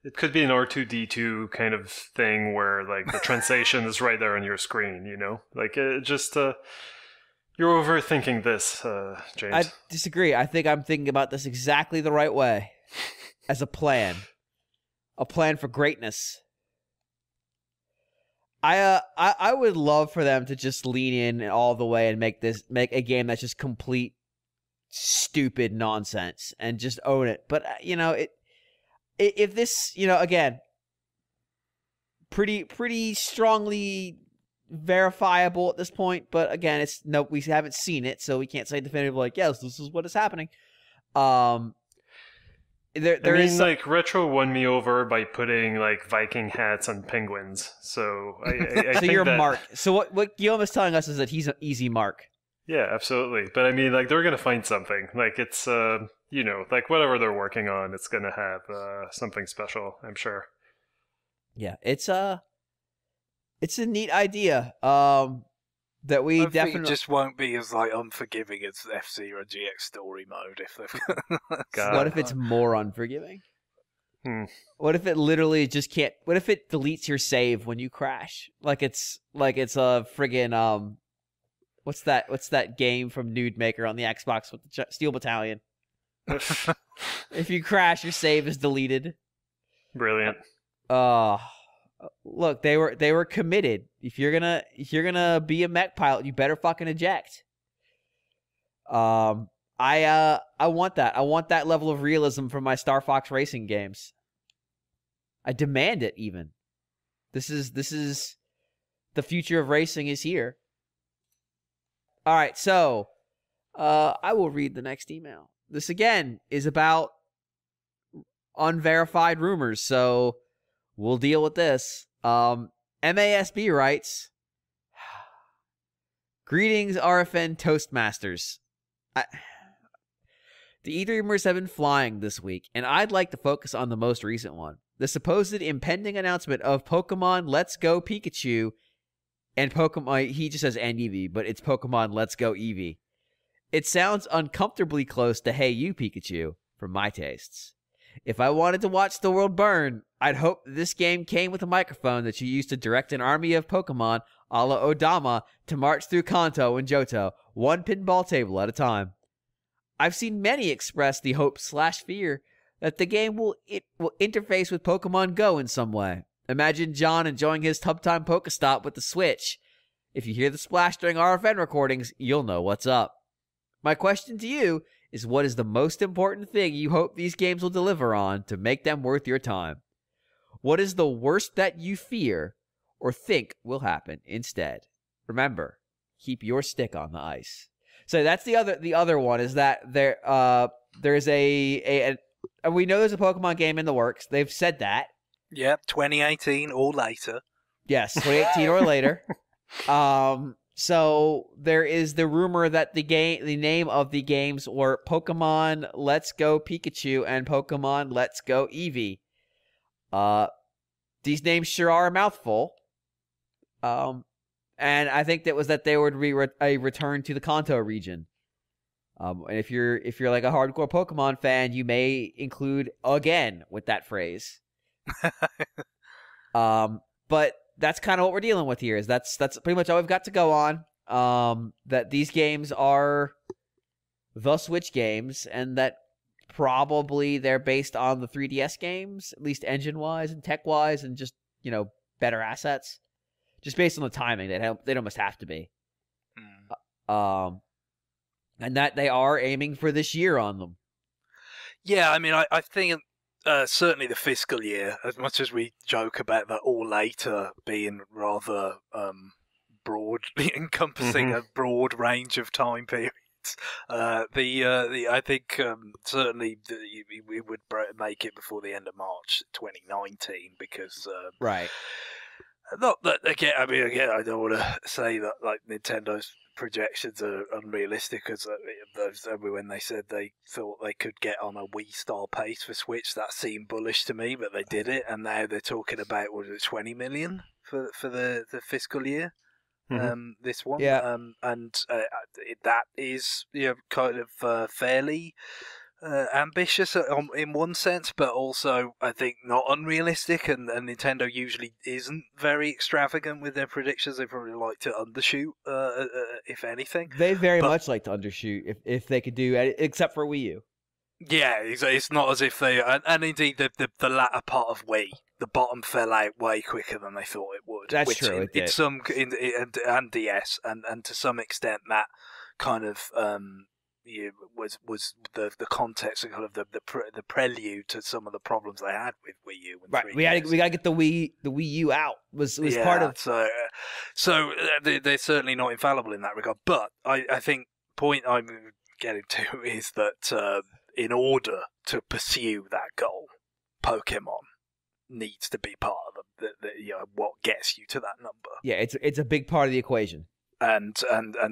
it could be an R2D2 kind of thing where like the translation is right there on your screen, you know? Like it just you're overthinking this, James. I disagree. I think I'm thinking about this exactly the right way. As a plan. A plan for greatness. I would love for them to just lean in all the way and make a game that's just complete stupid nonsense and just own it. But if this, again, pretty strongly verifiable at this point, but again, we haven't seen it, so we can't say definitively like, yes, this is what is happening. Like Retro won me over by putting like Viking hats on penguins. So I so think you're that... Mark. So what Guillaume is telling us is that he's an easy Mark. Yeah, absolutely. But I mean, like they're gonna find something. Like it's like whatever they're working on, it's gonna have something special. I'm sure. Yeah, it's a neat idea. That we definitely think it just won't be as like unforgiving as F-Zero GX story mode. If what if it's more unforgiving? What if it literally just can't? What if it deletes your save when you crash? Like it's a friggin' what's that game from Nude Maker on the Xbox with the Steel Battalion? If you crash, your save is deleted. Brilliant. Look, they were committed. If you're gonna be a mech pilot, you better fucking eject. I want that. I want that level of realism from my Star Fox racing games. I demand it. Even this is the future of racing is here. All right, so I will read the next email. This again is about unverified rumors, so we'll deal with this. MASB writes, greetings, RFN Toastmasters. The E3 rumors have been flying this week, and I'd like to focus on the most recent one. The supposed impending announcement of Pokemon Let's Go Pikachu and Pokemon, he just says and Eevee, but it's Pokemon Let's Go Eevee. It sounds uncomfortably close to Hey You Pikachu, for my tastes. If I wanted to watch the world burn, I'd hope this game came with a microphone that you used to direct an army of Pokemon a la Odama to march through Kanto and Johto, one pinball table at a time. I've seen many express the hope/fear that the game will interface with Pokemon Go in some way. Imagine John enjoying his Tub-Time Pokestop with the Switch. If you hear the splash during RFN recordings, you'll know what's up. My question to you is, what is the most important thing you hope these games will deliver on to make them worth your time? What is the worst that you fear or think will happen instead? Remember, keep your stick on the ice. So that's the other one, is that there's a we know there's a Pokemon game in the works. They've said that. Yep, 2018 or later. Yes, 2018 or later. So there is the rumor that the name of the games were Pokemon Let's Go Pikachu and Pokemon Let's Go Eevee. These names sure are a mouthful. And I think that they would be a return to the Kanto region. And if you're like a hardcore Pokemon fan, you may include again with that phrase. But that's kind of what we're dealing with here. Is that's pretty much all we've got to go on. That these games are the Switch games, and that probably they're based on the 3DS games, at least engine-wise and tech-wise, and just better assets. Just based on the timing, they'd almost have to be. And that they are aiming for this year on them. Yeah, I mean, I think certainly the fiscal year, as much as we joke about that or later being rather broadly encompassing a broad range of time periods. I think certainly we would make it before the end of March 2019 because right. Not that again. I mean, again, I don't want to say that like Nintendo's projections are unrealistic, because when they said they thought they could get on a Wii style pace for Switch, that seemed bullish to me, but they did it, and now they're talking about 20 million for the fiscal year. This one, and that is kind of fairly ambitious in one sense, but also I think not unrealistic. And Nintendo usually isn't very extravagant with their predictions. They probably like to undershoot, if anything. They very much like to undershoot if they could do, except for Wii U. Yeah, it's not as if they, and indeed the latter part of Wii, the bottom fell out way quicker than they thought it would. That's true. And DS, and to some extent that kind of was the context and kind of the prelude to some of the problems they had with Wii U. And right, we gotta get the Wii U out. Was part of so they're certainly not infallible in that regard. But I think point I'm getting to is that in order to pursue that goal, Pokemon needs to be part of what gets you to that number. Yeah, it's a big part of the equation. And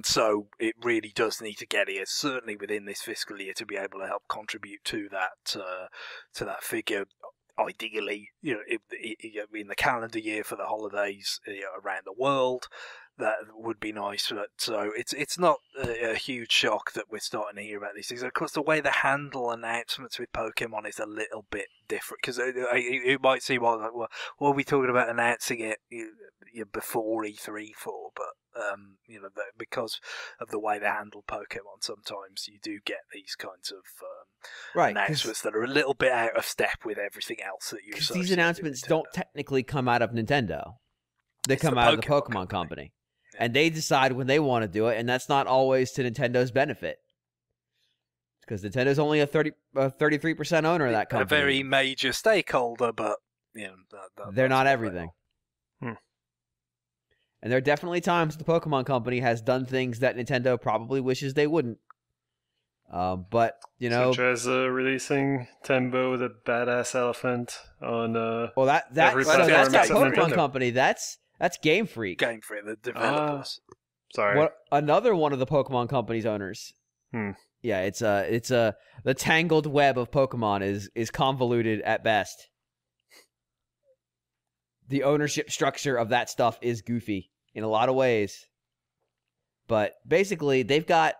so it really does need to get here, certainly within this fiscal year, to be able to help contribute to that figure. Ideally, in the calendar year for the holidays around the world, that would be nice. But so it's not a huge shock that we're starting to hear about these things. Of course, the way they handle announcements with Pokemon is a little bit different, because you might see, well, are we talking about announcing it before E3 for? But because of the way they handle Pokemon, sometimes you do get these kinds of announcements that are a little bit out of step with everything else that you. These announcements don't technically come out of Nintendo; they come out of the Pokemon company, and they decide when they want to do it, and that's not always to Nintendo's benefit, because Nintendo's only a 33% owner of that company, a very major stakeholder, but they're not everything. And there are definitely times the Pokemon Company has done things that Nintendo probably wishes they wouldn't. But, such as releasing Tembo the Badass Elephant on every platform that's not Pokemon Nintendo. Company. That's Game Freak. Game Freak, the developers. Sorry. Another one of the Pokemon Company's owners. Yeah, it's the tangled web of Pokemon is convoluted at best. The ownership structure of that stuff is goofy in a lot of ways. But basically, they've got...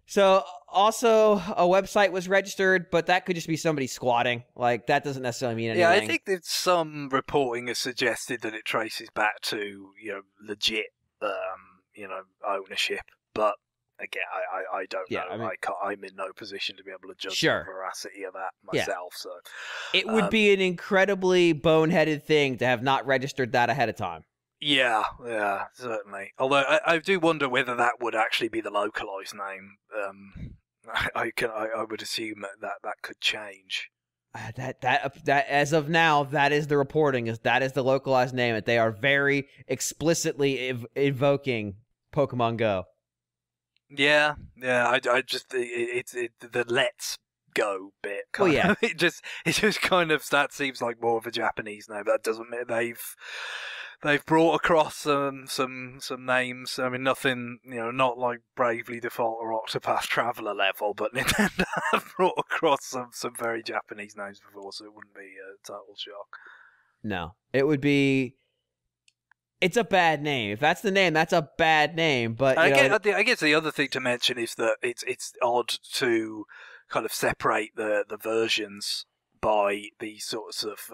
So, also, a website was registered, but that could just be somebody squatting. Like, that doesn't necessarily mean anything. Yeah, I think that some reporting has suggested that it traces back to, legit, ownership. But, again, I don't know. I mean, I'm in no position to be able to judge the veracity of that myself. So it would be an incredibly boneheaded thing to have not registered that ahead of time. Yeah, certainly. Although I do wonder whether that would actually be the localized name. I would assume that could change. That as of now, that is the reporting. That is the localized name. That they are very explicitly invoking Pokemon Go. Yeah. I just the let's go bit. It just kind of that seems like more of a Japanese name. That doesn't mean they've brought across some names. I mean, nothing, not like Bravely Default or Octopath Traveler level, but Nintendo have brought across some very Japanese names before, so it wouldn't be a total shock. No, it would be. It's a bad name. If that's the name, that's a bad name. But I guess the other thing to mention is that it's odd to kind of separate the versions by these sorts of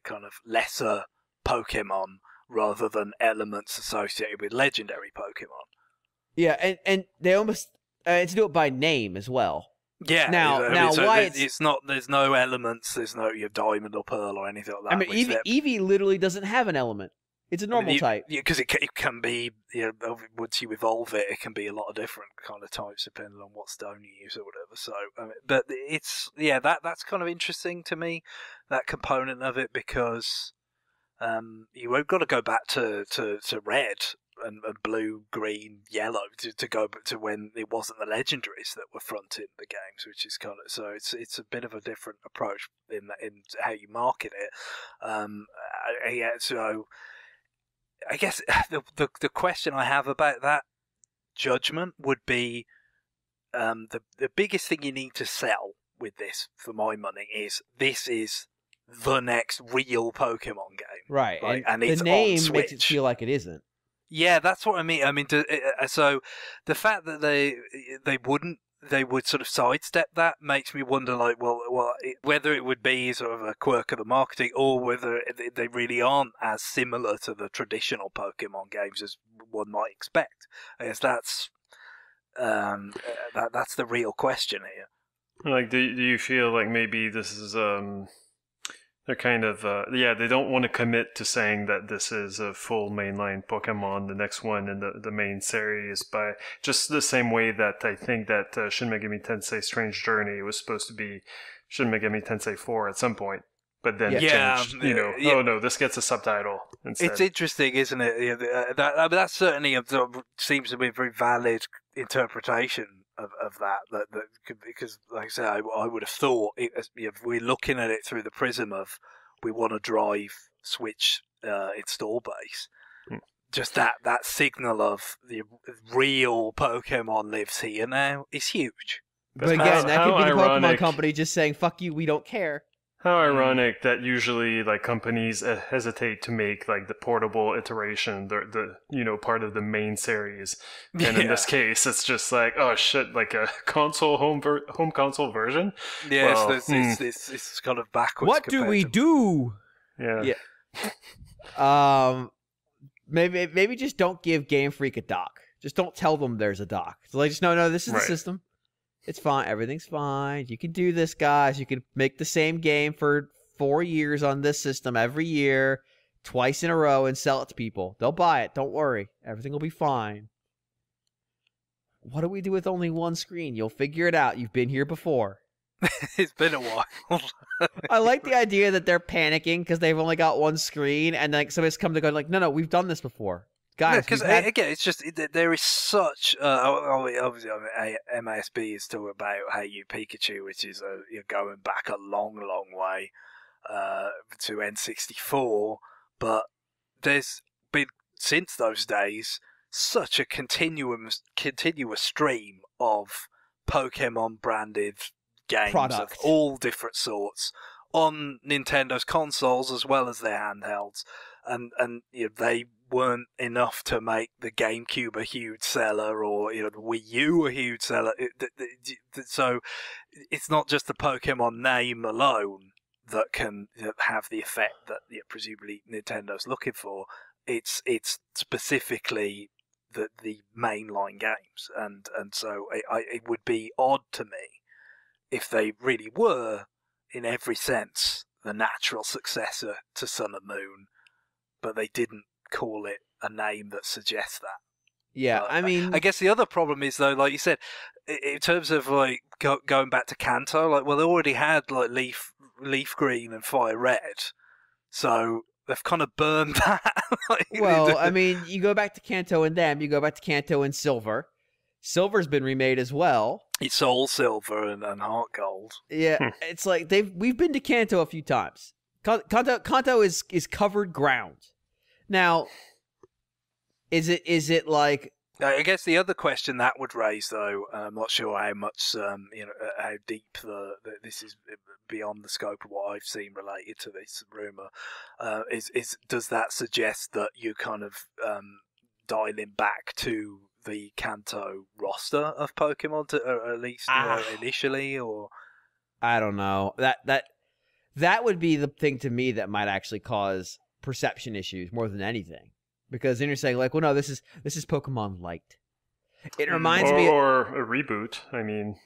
kind of lesser Pokemon rather than elements associated with legendary Pokemon. Yeah, and they almost to do it by name as well. Yeah. Now, why it's not? There's no elements. There's no Diamond or Pearl or anything like that. I mean, Eevee literally doesn't have an element. It's a normal type. Yeah, because it can be, once you evolve it, it can be a lot of different kind of types depending on what stone you use or whatever. So, but it's, that's kind of interesting to me, that component of it, because you've got to go back to Red and blue, green, yellow to go to when it wasn't the legendaries that were fronting the games, which is kind of so it's a bit of a different approach in how you market it. Yeah, so I guess the question I have about that judgment would be the biggest thing you need to sell with this, for my money, is this is the next real Pokemon game, right? And the it's name on makes it Switch. feel like it isn't. Yeah, that's what I mean. I mean, so the fact that they would sort of sidestep that makes me wonder, like, whether it would be sort of a quirk of the marketing, or whether they really aren't as similar to the traditional Pokemon games as one might expect. I guess that's the real question here. Like, do you feel like maybe this is they're kind of they don't want to commit to saying that this is a full mainline Pokemon, the next one in the main series, by just the same way that I think that Shin Megami Tensei Strange Journey was supposed to be Shin Megami Tensei 4 at some point, but then changed. Oh no, this gets a subtitle instead. It's interesting, isn't it? Yeah, that certainly seems to be a very valid interpretation of that because, like I said, I would have thought if we're looking at it through the prism of we want to drive Switch install base, just that signal of the real Pokemon lives here now is huge. But again, that could be the Pokemon company just saying, "Fuck you, we don't care." How ironic that usually like companies hesitate to make like the portable iteration the part of the main series, and in this case it's just like, oh shit, like a console home console version. Yeah, well, it's kind of backwards. What do we do? Yeah. Maybe just don't give Game Freak a dock. Just don't tell them there's a dock. So like, just no, this is the system. It's fine. Everything's fine. You can do this, guys. You can make the same game for 4 years on this system every year, twice in a row, and sell it to people. They'll buy it. Don't worry. Everything will be fine. What do we do with only one screen? You'll figure it out. You've been here before. It's been a while. I like the idea that they're panicking because they've only got one screen, and like somebody's come to go like, no, we've done this before. Guys, because again, it's just there is such obviously MASB is still about Hey You Pikachu, which is you're going back a long way to N64, but there's been since those days such a continuous stream of Pokemon branded games of all different sorts on Nintendo's consoles as well as their handhelds, and they weren't enough to make the GameCube a huge seller or the Wii U a huge seller. So it's not just the Pokemon name alone that can have the effect that presumably Nintendo's looking for. It's specifically the mainline games, and so it would be odd to me if they really were in every sense the natural successor to Sun and Moon, but they didn't call it a name that suggests that. Yeah, I mean, I guess the other problem is though, like you said, in terms of like going back to Kanto, like they already had like Leaf Green and Fire Red, so they've kind of burned that. Well, I mean, you go back to Kanto and them, you go back to Kanto and Silver. Silver's been remade as well. It's Soul Silver and Heart Gold. Yeah, it's like we've been to Kanto a few times. Kanto is covered ground. Now, is it like? I guess the other question that would raise, though, I'm not sure how much, how deep this is beyond the scope of what I've seen related to this rumor. Is does that suggest that you kind of dialing back to the Kanto roster of Pokemon, at least initially, or? I don't know. That would be the thing to me that might actually cause perception issues more than anything, because then you're saying like, well, no, this is Pokemon Light. It reminds me, or a reboot. I mean,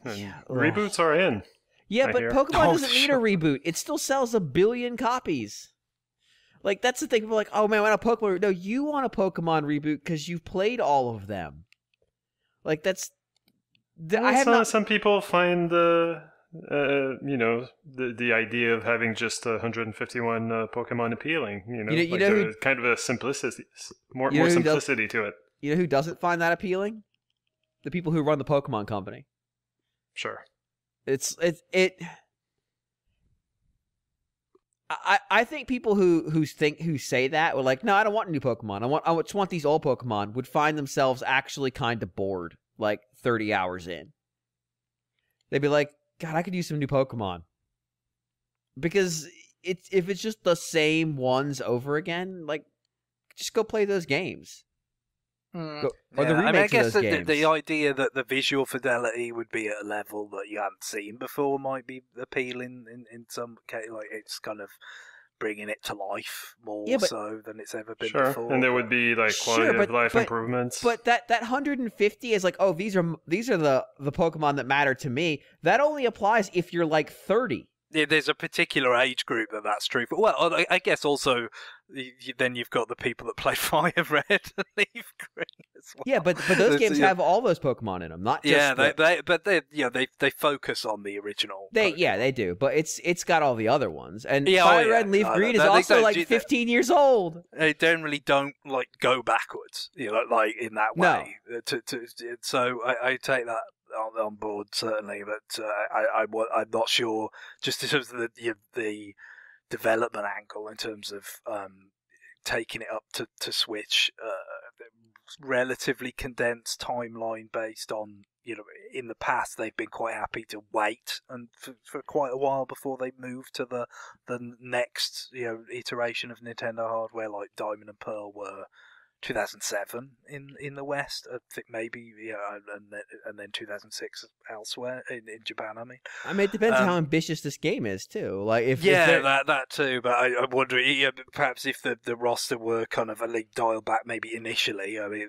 reboots are in. Yeah, but Pokemon doesn't need a reboot. It still sells 1 billion copies. Like that's the thing. People are like, oh man, I want a Pokemon. No, you want a Pokemon reboot because you've played all of them. Like that's. Some people find the idea of having just 151 Pokemon appealing. Kind of a simplicity, more simplicity to it. You know who doesn't find that appealing? The people who run the Pokemon company. Sure. I think people who say that were like, no, I don't want new Pokemon. I just want these old Pokemon, would find themselves actually kind of bored, like 30 hours in. They'd be like, God, I could use some new Pokemon. Because if it's just the same ones over again, like, just go play those games. Or the remakes of those games. The idea that the visual fidelity would be at a level that you hadn't seen before might be appealing in some case. Like, it's kind of bringing it to life more so than it's ever been before. And there would be like quality of life improvements. But that 150 is like, oh, these are the Pokemon that matter to me. That only applies if you're like 30. Yeah, there's a particular age group that's true for. Well, I guess also then you've got the people that play Fire Red and Leaf Green as well. Yeah, but those games have all those Pokemon in them, not just they focus on the original. They do, but it's got all the other ones, and Fire Red and Leaf Green is also like 15 years old. They generally don't like go backwards, like in that way. No. So I take that on board certainly, but I'm not sure just in terms of the development angle in terms of taking it up to Switch, relatively condensed timeline based on in the past they've been quite happy to wait and for quite a while before they move to the next iteration of Nintendo hardware, like Diamond and Pearl were 2007 in the West, I think maybe, and then 2006 elsewhere in Japan. I mean, it depends on how ambitious this game is too. Like if that too. But I wonder, perhaps if the roster were kind of a league dialed back, maybe initially. I mean,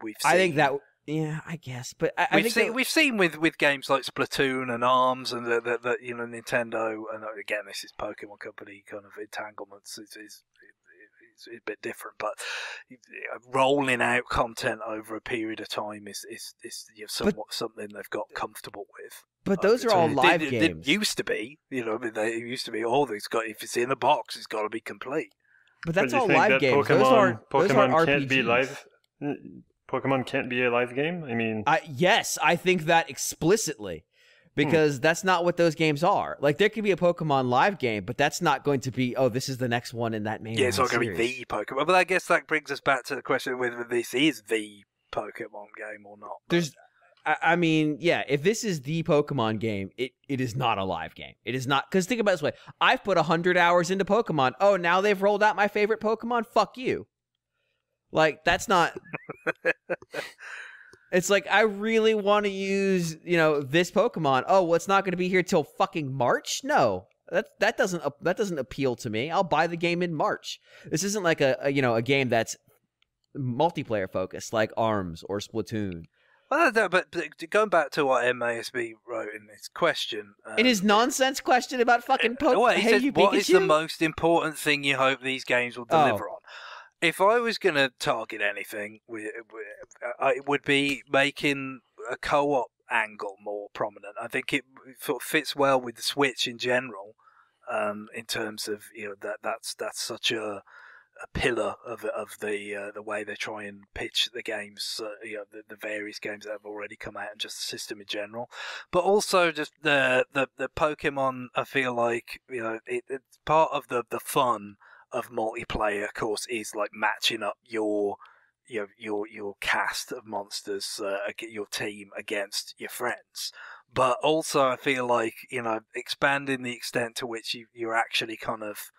we've seen. I think that. Yeah, I guess, but we've seen with games like Splatoon and ARMS and that Nintendo, and again this is Pokemon Company kind of entanglements is a bit different, but rolling out content over a period of time is somewhat something they've got comfortable with. But those are all live games. It used to be, they used to be. If it's in a box, it's got to be complete. But that's all live games. Pokemon can't be live. Pokemon can't be a live game? I mean... yes, I think that explicitly. Because that's not what those games are. Like, there could be a Pokemon live game, but that's not going to be, this is the next one in that main it's not going to be the Pokemon. But I guess that brings us back to the question whether this is the Pokemon game or not. If this is the Pokemon game, it is not a live game. It is not, because think about it this way. I've put 100 hours into Pokemon. Oh, now they've rolled out my favorite Pokemon? Fuck you. Like, that's not... It's like, I really want to use, this Pokemon. Oh, well, it's not going to be here till fucking March? No, that doesn't appeal to me. I'll buy the game in March. This isn't like a game that's multiplayer focused, like ARMS or Splatoon. Well, but going back to what MASB wrote in this question, in his nonsense question about fucking Pokemon. He says, what is the most important thing you hope these games will deliver on? If I was going to target anything, it would be making a co-op angle more prominent. I think it sort of fits well with the Switch in general, in terms of that's such a pillar of the way they try and pitch the games, the various games that have already come out, and just the system in general. But also just the Pokemon. I feel like it's part of the fun of multiplayer, of course, is like matching up your cast of monsters, your team against your friends. But also, I feel like expanding the extent to which you're actually kind of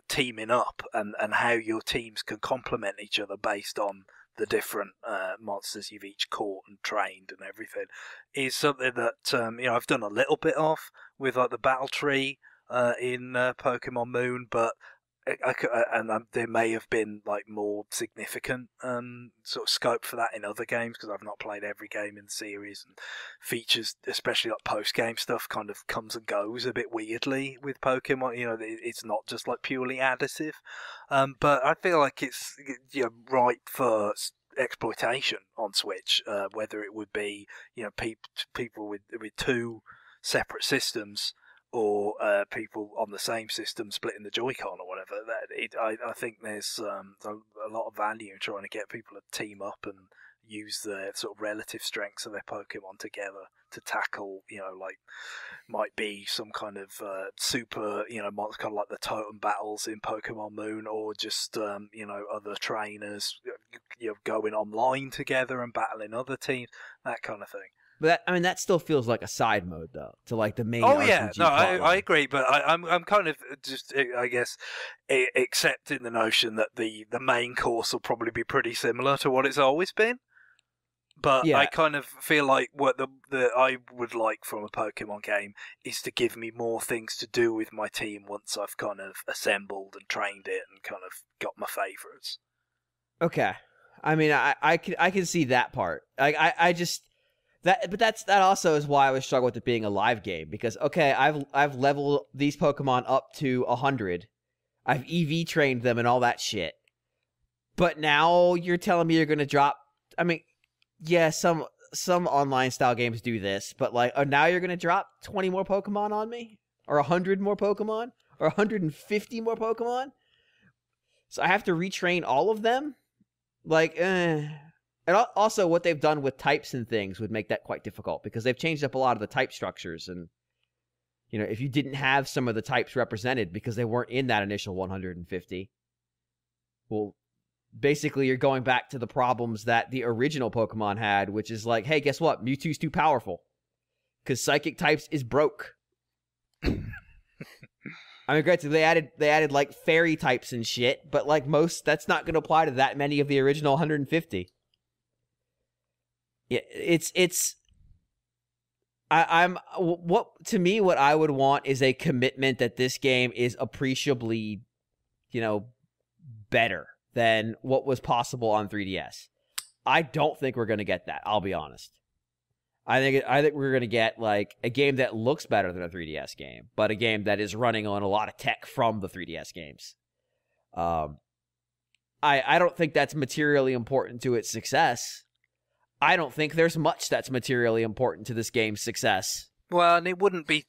teaming up, and how your teams can complement each other based on the different monsters you've each caught and trained and everything, is something that I've done a little bit of with like the battle tree in Pokemon Moon, but there may have been like more significant sort of scope for that in other games, because I've not played every game in the series, and features, especially like post-game stuff, kind of comes and goes a bit weirdly with Pokemon. It's not just like purely additive, but I feel like it's ripe for exploitation on Switch, whether it would be people with two separate systems or people on the same system splitting the Joy-Con or whatever. I think there's a lot of value in trying to get people to team up and use their sort of relative strengths of their Pokemon together to tackle, like might be some kind of super, kind of like the totem battles in Pokemon Moon, or just other trainers, going online together and battling other teams, that kind of thing. But that still feels like a side mode though, to like the main. Oh yeah, RPG no, I agree, but I'm kind of just, I guess, accepting the notion that the main course will probably be pretty similar to what it's always been. But yeah. I kind of feel like what the I would like from a Pokemon game is to give me more things to do with my team once I've kind of assembled and trained it and kind of got my favorites. Okay, I mean, I can see that part. I just but that also is why I was struggling with it being a live game, because okay, I've leveled these Pokemon up to 100, I've EV trained them and all that shit, but now you're telling me you're going to drop. I mean. Yeah, some online style games do this, but like, now you're going to drop 20 more Pokemon on me? Or 100 more Pokemon? Or 150 more Pokemon? So I have to retrain all of them? Like, And also what they've done with types and things would make that quite difficult, because they've changed up a lot of the type structures, and if you didn't have some of the types represented because they weren't in that initial 150, well, basically, you're going back to the problems that the original Pokemon had, which is like, hey, guess what? Mewtwo's too powerful because Psychic types is broke. I mean, granted, they added like fairy types and shit, but like that's not going to apply to that many of the original 150. Yeah, what I would want is a commitment that this game is appreciably, better than what was possible on 3DS. I don't think we're going to get that. I'll be honest. I think we're going to get like a game that looks better than a 3DS game, but a game that is running on a lot of tech from the 3DS games. I don't think that's materially important to its success. I don't think there's much that's materially important to this game's success. Well, and it wouldn't be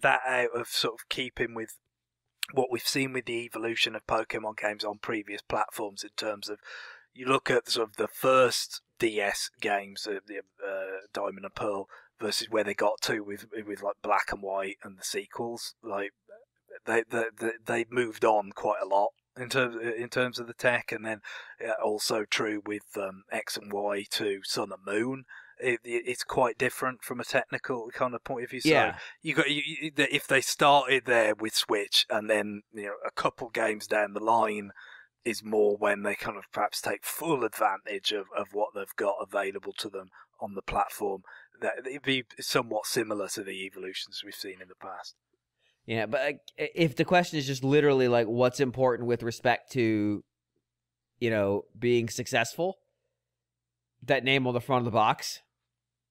that out of sort of keeping with what we've seen with the evolution of Pokemon games on previous platforms, in terms of, you look at sort of the first DS games, Diamond and Pearl, versus where they got to with like Black and White and the sequels. Like they moved on quite a lot in terms of the tech, and then also true with X and Y to Sun and Moon. It's quite different from a technical kind of point of view. Yeah. So if they started there with Switch, and then a couple games down the line is more when they kind of perhaps take full advantage of what they've got available to them on the platform, that it'd be somewhat similar to the evolutions we've seen in the past. Yeah, but if the question is just literally like what's important with respect to, being successful, that name on the front of the box.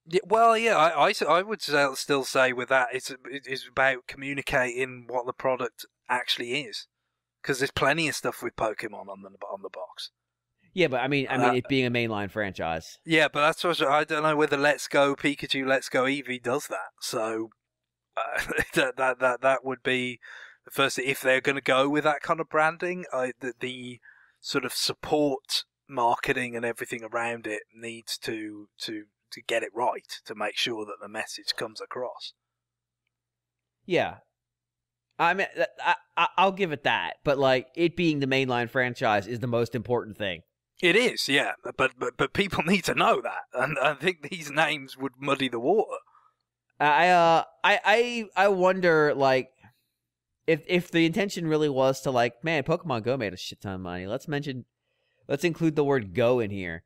Yeah, well, yeah, I would still say with that, it's about communicating what the product actually is, because there's plenty of stuff with Pokemon on the box. Yeah, but I mean, it being a mainline franchise. Yeah, but that's what I don't know whether Let's Go Pikachu, Let's Go Eevee does that. So that would be the first thing. If they're going to go with that kind of branding, the sort of support marketing and everything around it needs to get it right, to make sure that the message comes across. Yeah. I mean, I'll give it that, but like, it being the mainline franchise is the most important thing. It is, yeah, but people need to know that, and I think these names would muddy the water. I wonder, like, if the intention really was to, like, man, Pokemon Go made a shit ton of money. Let's include the word Go in here.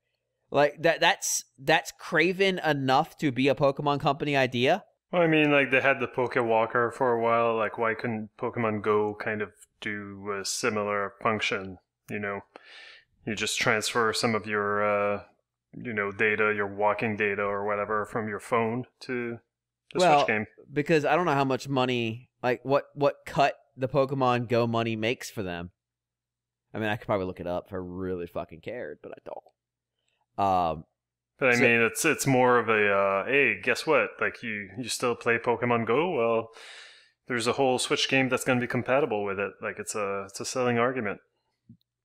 Like, that's craven enough to be a Pokemon Company idea. Well, I mean, like, they had the Pokewalker for a while. Like, why couldn't Pokemon Go kind of do a similar function? You just transfer some of your, data, your walking data or whatever from your phone to the Switch game. Because I don't know how much money, like, what cut the Pokemon Go money makes for them. I mean, I could probably look it up if I really fucking cared, but I don't. But I mean, it's more of a hey, guess what? Like you still play Pokemon Go? Well, there's a whole Switch game that's going to be compatible with it. Like it's a selling argument.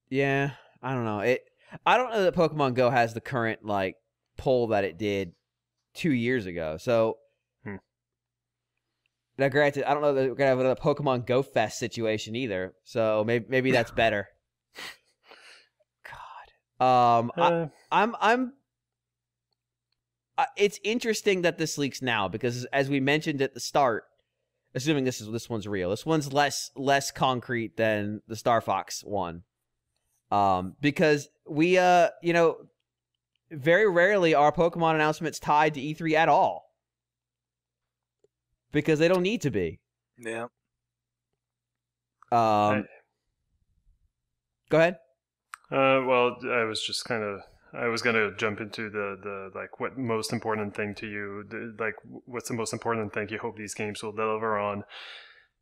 Yeah, I don't know. I don't know that Pokemon Go has the current like pull that it did 2 years ago. So now, granted, I don't know that we're gonna have another Pokemon Go Fest situation either. So maybe that's better. God, it's interesting that this leaks now because, as we mentioned at the start, assuming this one's real, this one's less concrete than the Star Fox one, because we very rarely are Pokemon announcements tied to E3 at all because they don't need to be. Yeah. Go ahead. Well, I was gonna jump into the like what most important thing to you, like what's the most important thing you hope these games will deliver on.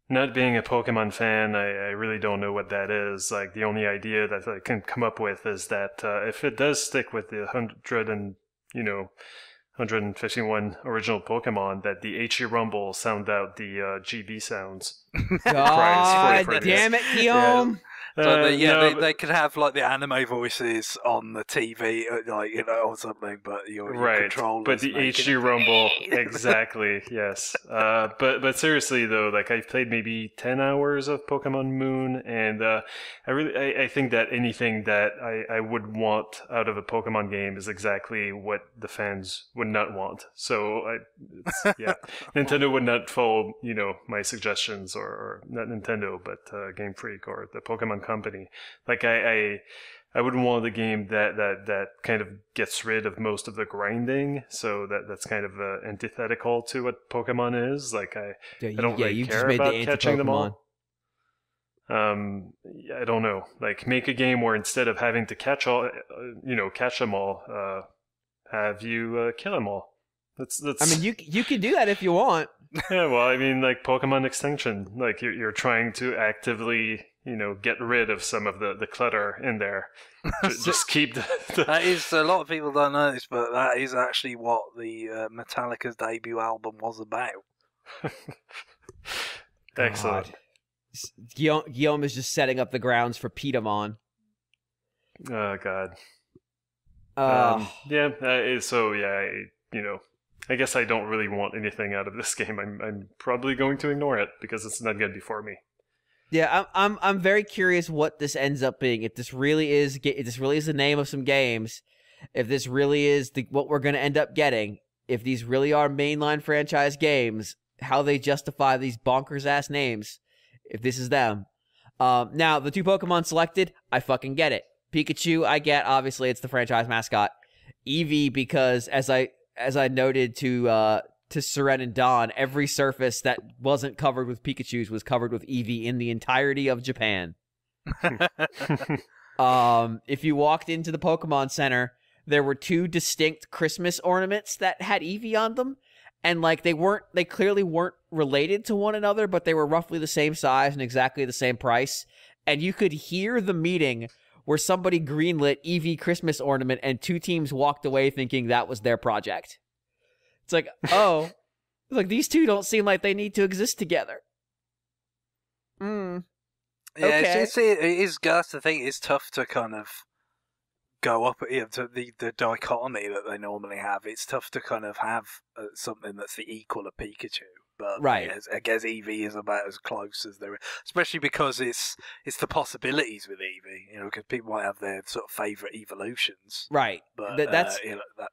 Not being a Pokemon fan, I really don't know what that is. Like the only idea that I can come up with is that if it does stick with the 151 original Pokemon, that the HE Rumble sound out the GB sounds. God damn it, Guillaume! Yeah. So they could have like the anime voices on the TV, like or something. But your controllers. But the HG Rumble, exactly, yes. But seriously though, like I've played maybe 10 hours of Pokemon Moon, and I think that anything that I would want out of a Pokemon game is exactly what the fans would not want. So Nintendo would not follow my suggestions, or not Nintendo, but Game Freak or the Pokemon company. Like I wouldn't want a game that kind of gets rid of most of the grinding, so that's kind of antithetical to what Pokemon is. Like I don't really care about catching them all. I don't know. Like make a game where instead of having to catch them all, have you kill them all. That's. I mean, you can do that if you want. Yeah, well, I mean, like Pokemon Extinction, like you're trying to actively, get rid of some of the clutter in there. Just keep the... That is, a lot of people don't know this, but that is actually what the Metallica's debut album was about. Excellent. Guillaume is just setting up the grounds for Petamon. Oh, God. I guess I don't really want anything out of this game. I'm probably going to ignore it because it's not good before me. Yeah, I'm very curious what this ends up being. If this really is the name of some games, if this really is what we're going to end up getting, if these really are mainline franchise games, how they justify these bonkers ass names, if this is them. Now the 2 Pokemon selected, I fucking get it. Pikachu, I get. Obviously, it's the franchise mascot. Eevee, because as I noted to Seren and Don, every surface that wasn't covered with Pikachus was covered with Eevee in the entirety of Japan. If you walked into the Pokemon Center, there were 2 distinct Christmas ornaments that had Eevee on them, and like they clearly weren't related to one another, but they were roughly the same size and exactly the same price. And you could hear the meeting where somebody greenlit Eevee Christmas ornament and 2 teams walked away thinking that was their project. It's like, oh, like these 2 don't seem like they need to exist together. Yeah, okay. it is. That's the thing. It's tough to kind of go up to the dichotomy that they normally have. It's tough to kind of have something that's the equal of Pikachu. But right. I guess Eevee is about as close as there is, especially because it's the possibilities with Eevee. Because people might have their sort of favorite evolutions. Right. But that's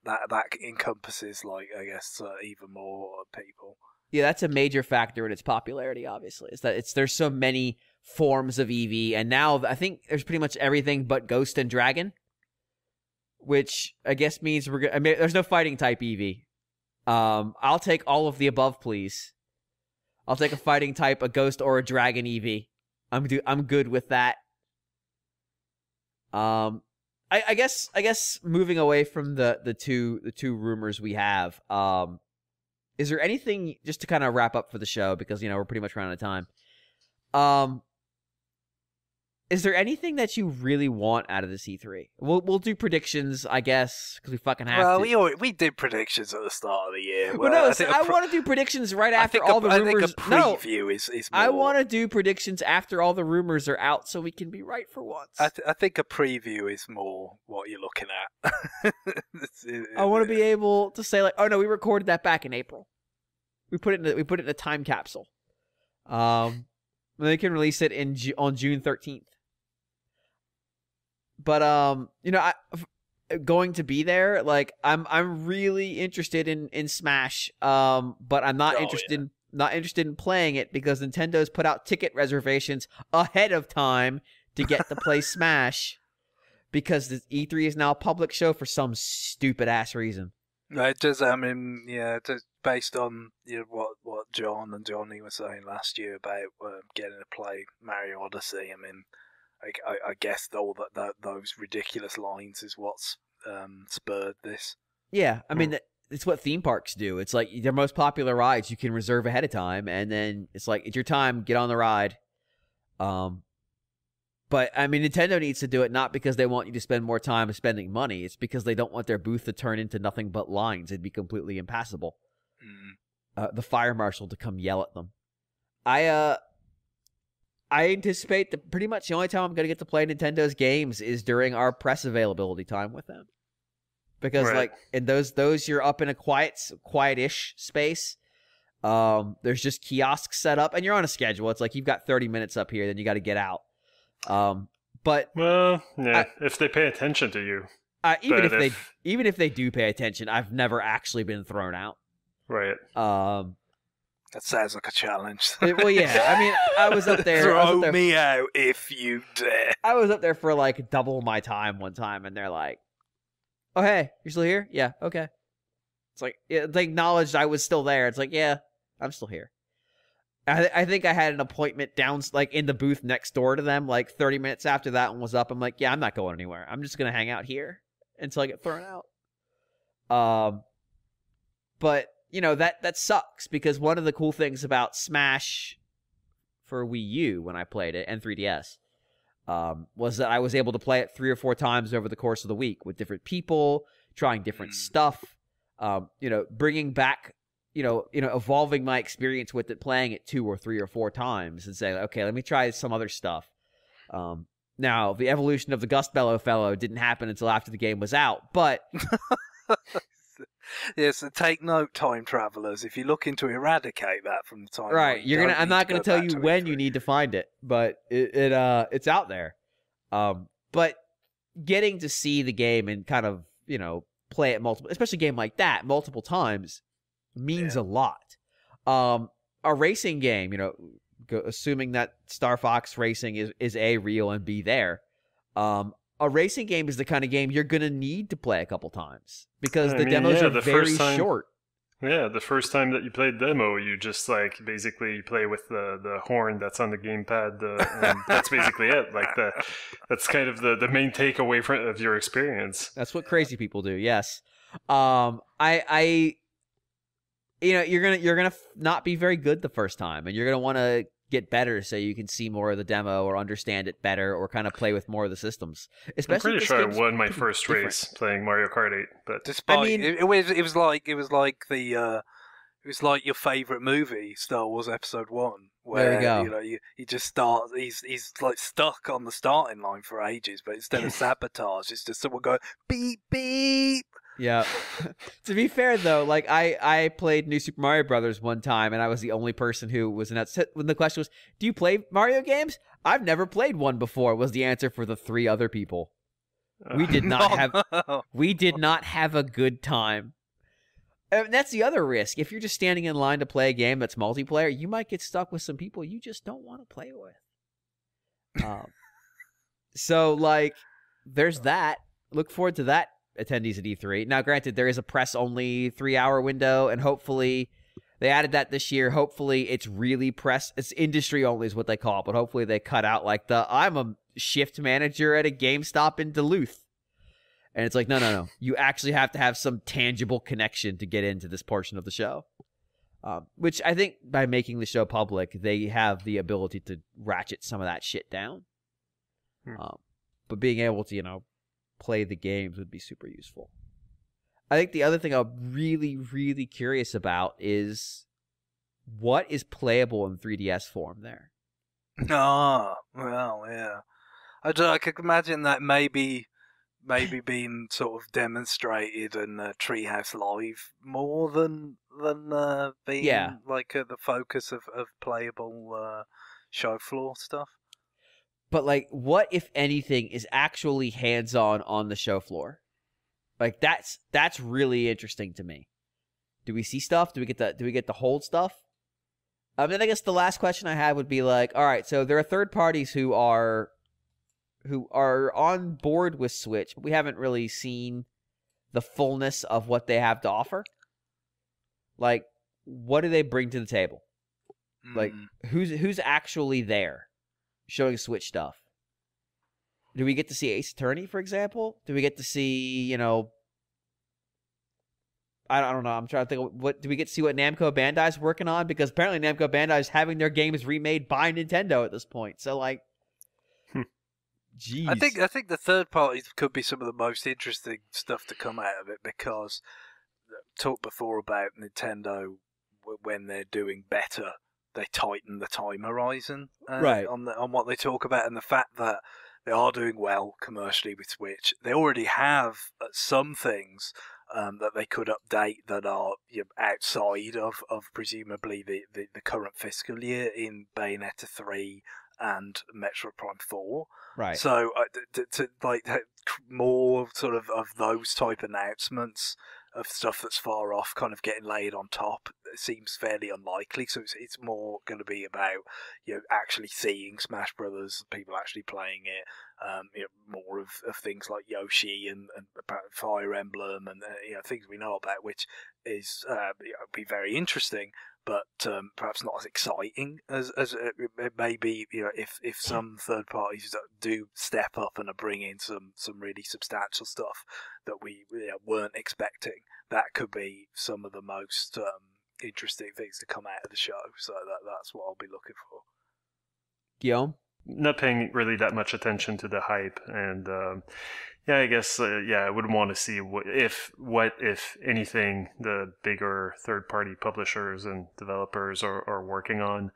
that encompasses, like, I guess, even more people. Yeah, that's a major factor in its popularity. Obviously, is that there's so many forms of Eevee, and now I think there's pretty much everything but Ghost and Dragon, which I guess means there's no fighting type Eevee. I'll take all of the above, please. I'll take a fighting type, a ghost, or a dragon Eevee. I'm good with that. I guess moving away from the two rumors we have, is there anything just to kind of wrap up for the show, because we're pretty much running out of time. is there anything that you really want out of the E3? We'll do predictions, I guess, because we fucking have to. We did predictions at the start of the year. Well, no, I want to do predictions right after all the rumors. I think a preview is more... I want to do predictions after all the rumors are out, so we can be right for once. I think a preview is more what you're looking at. I want to be able to say like, oh no, we recorded that back in April. We put it in a time capsule. They can release it on June 13th. But going to be there, like I'm really interested in Smash. But I'm not interested in playing it because Nintendo's put out ticket reservations ahead of time to get to play Smash because the E3 is now a public show for some stupid ass reason. No, it does. I mean, yeah, just based on what John and Johnny were saying last year about getting to play Mario Odyssey. I mean, I guess all those ridiculous lines is what's spurred this. Yeah, I mean, it's what theme parks do. It's like their most popular rides you can reserve ahead of time, and then it's like, it's your time, get on the ride. But, I mean, Nintendo needs to do it not because they want you to spend more time spending money. It's because they don't want their booth to turn into nothing but lines. It'd be completely impassable. The fire marshal to come yell at them. I anticipate that pretty much the only time I'm going to get to play Nintendo's games is during our press availability time with them. Because, like, in those you're up in a quiet-ish space. There's just kiosks set up, and you're on a schedule. It's like you've got 30 minutes up here, then you got to get out. But if they pay attention to you, even if they do pay attention, I've never actually been thrown out. Right. That sounds like a challenge. Well, yeah. I mean, I was up there. Throw me out if you dare. I was up there for like double my time one time, and they're like, "Oh, hey, you're still here? Yeah, okay." It's like they acknowledged I was still there. It's like, yeah, I'm still here. I think I had an appointment down, like, in the booth next door to them, like, 30 minutes after that one was up. I'm like, yeah, I'm not going anywhere. I'm just going to hang out here until I get thrown out. But, that sucks, because one of the cool things about Smash for Wii U when I played it, and 3DS, was that I was able to play it 3 or 4 times over the course of the week with different people, trying different stuff, bringing back... evolving my experience with it, playing it 2 or 3 or 4 times and saying, okay, let me try some other stuff. Now, the evolution of the Gust Bellow fellow didn't happen until after the game was out, but... Yes, so take note, time travelers. If you're looking to eradicate that from the time... Right, I'm not going to tell you when you need to find it, but it's out there. But getting to see the game and kind of, play it multiple... especially a game like that, multiple times... means a lot. A racing game, assuming that Star Fox Racing is A, real, and B, there. A racing game is the kind of game you're going to need to play a couple times because the demos are very short. Yeah, the first time that you played demo, you just basically play with the horn that's on the gamepad, and that's basically it. That's kind of the main takeaway of your experience. That's what crazy people do. Yes. You're gonna not be very good the first time, and you're gonna want to get better so you can see more of the demo or understand it better or kind of play with more of the systems. Especially, I'm pretty sure I won my first race playing Mario Kart 8, but despite it was like your favorite movie, Star Wars Episode 1, where there we go. You just start. He's like stuck on the starting line for ages, but instead of sabotage, it's just someone going beep beep. Yeah. To be fair, though, like I played New Super Mario Brothers one time, and I was the only person who was in that. When the question was, "Do you play Mario games?" I've never played one before. Was the answer for the 3 other people. We did not have a good time. And that's the other risk. If you're just standing in line to play a game that's multiplayer, you might get stuck with some people you just don't want to play with. So, there's that. Look forward to that. Attendees at E3. Now, granted, there is a press-only 3-hour window, and hopefully they added that this year. Hopefully it's really press. It's industry-only is what they call it, but hopefully they cut out I'm a shift manager at a GameStop in Duluth. And it's like, no. You actually have to have some tangible connection to get into this portion of the show. Which I think by making the show public, they have the ability to ratchet some of that shit down. But being able to, play the games would be super useful. I think the other thing I'm really, really curious about is what is playable in 3DS form there. Oh, well, yeah. I don't know, I could imagine that maybe being sort of demonstrated in Treehouse Live more than being like the focus of playable show floor stuff. But like, what if anything is actually hands-on on the show floor? Like that's really interesting to me. Do we see stuff? Do we get to hold stuff? Then I guess the last question I had would be like, all right, so there are third parties who are on board with Switch, but we haven't really seen the fullness of what they have to offer. Like, what do they bring to the table? Like, who's actually there showing Switch stuff? Do we get to see Ace Attorney, for example? Do we get to see, I don't know. I'm trying to think. What do we get to see? What Namco Bandai's working on? Because apparently Namco Bandai is having their games remade by Nintendo at this point. So like, jeez. I think the third parties could be some of the most interesting stuff to come out of it, because talked before about Nintendo when they're doing better, they tighten the time horizon right on what they talk about, and the fact that they are doing well commercially with Switch. They already have some things that they could update that are outside of presumably the current fiscal year in Bayonetta 3 and Metroid Prime 4. Right. So to more sort of those type announcements of stuff that's far off kind of getting laid on top, it seems fairly unlikely. So it's more going to be about actually seeing Smash Brothers, people actually playing it, more of things like Yoshi and Fire Emblem and things we know about, which is be very interesting, but perhaps not as exciting as it may be. If some third parties do step up and are bringing some really substantial stuff that we weren't expecting, that could be some of the most interesting things to come out of the show. So that's what I'll be looking for. Guillaume? Not paying really that much attention to the hype, and I guess I would want to see what if anything the bigger third-party publishers and developers are working on.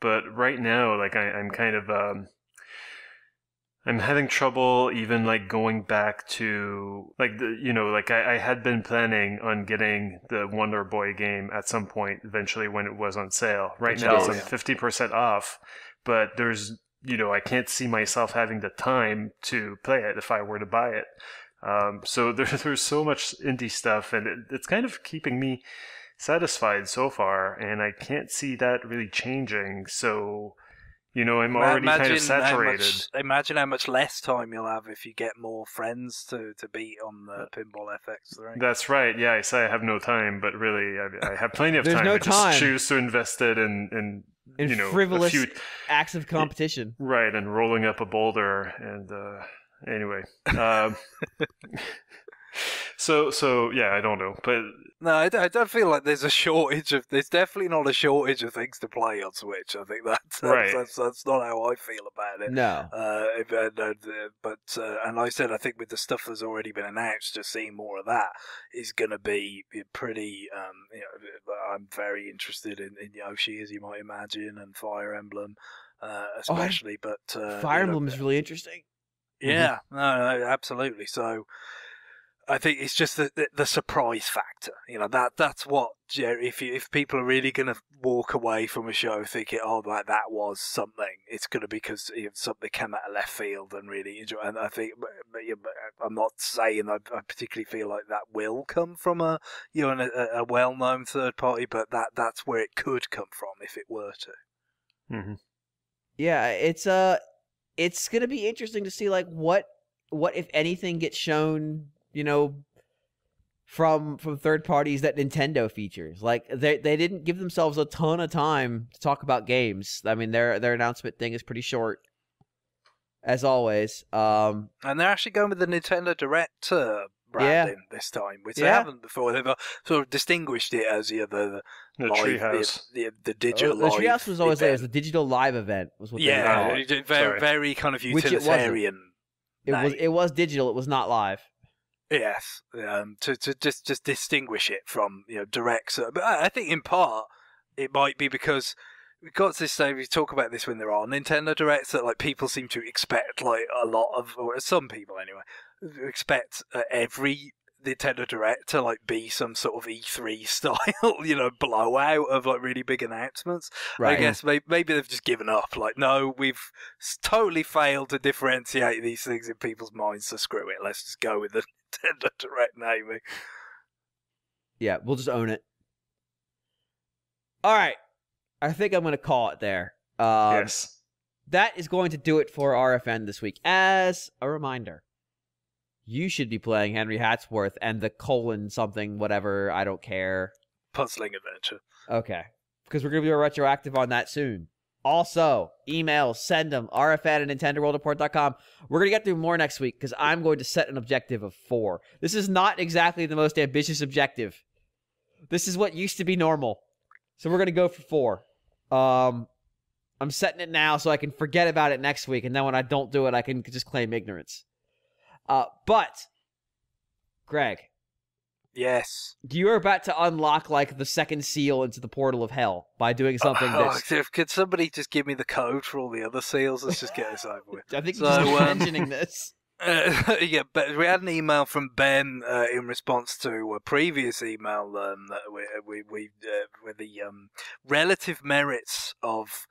But right now, like I'm kind of I'm having trouble even like going back to like I had been planning on getting the Wonder Boy game at some point eventually when it was on sale. Right now it's 50% off, but there's I can't see myself having the time to play it if I were to buy it. So there's so much indie stuff, and it's kind of keeping me satisfied so far, and I can't see that really changing. So I'm already kind of saturated. Imagine how much less time you'll have if you get more friends to beat on the Pinball FX3. That's right. Yeah, I say I have no time, but really, I have plenty of time. No I time. Just choose to invest it in frivolous acts of competition. Right, and rolling up a boulder. And anyway. So yeah, I don't know, but no, I don't feel like there's there's definitely not a shortage of things to play on Switch. I think that's not how I feel about it. No. And like I said, I think with the stuff that's already been announced, just seeing more of that is going to be pretty. I'm very interested in Yoshi, as you might imagine, and Fire Emblem, especially. Fire Emblem is really interesting. Yeah, no, absolutely. So I think it's just the surprise factor. That's what, if people are really going to walk away from a show thinking, oh, that was something, it's going to be because something came out of left field and really enjoy. And I think, I'm not saying I particularly feel like that will come from a well-known third party, but that's where it could come from if it were to. Mm-hmm. Yeah, it's going to be interesting to see like what if anything gets shown, from third parties that Nintendo features. Like they didn't give themselves a ton of time to talk about games. I mean, their announcement thing is pretty short, as always. And they're actually going with the Nintendo Direct branding this time, which they haven't before. They've sort of distinguished it as the treehouse, the digital. The live treehouse was always event. there. It was the digital live event. Was what they called it. Very kind of utilitarian. It was digital. It was not live. Yes, to just distinguish it from directs. But I think in part it might be because we've got to this stage. We talk about this when there are Nintendo directs that like people seem to expect like a lot of, or some people anyway, expect every Nintendo Direct to like be some sort of E3 style, blowout of like really big announcements. Right. I guess maybe they've just given up. Like, no, we've totally failed to differentiate these things in people's minds. So screw it. Let's just go with the Nintendo Direct naming. Yeah, we'll just own it. All right, I think I'm going to call it there. Yes. That is going to do it for RFN this week. As a reminder, you should be playing Henry Hatsworth and the colon something, whatever, I don't care. Puzzling adventure. Okay. Because we're going to do a retroactive on that soon. Also, emails, send them, rfn@nintendoworldreport.com. We're going to get through more next week because I'm going to set an objective of 4. This is not exactly the most ambitious objective. This is what used to be normal. So we're going to go for 4. I'm setting it now so I can forget about it next week, and then when I don't do it, I can just claim ignorance. But, Greg. Yes. You are about to unlock, like, the second seal into the portal of hell by doing something that's... Could somebody just give me the code for all the other seals? Let's just get this over with. I think you're just mentioning this. Yeah, but we had an email from Ben in response to a previous email that we with the relative merits of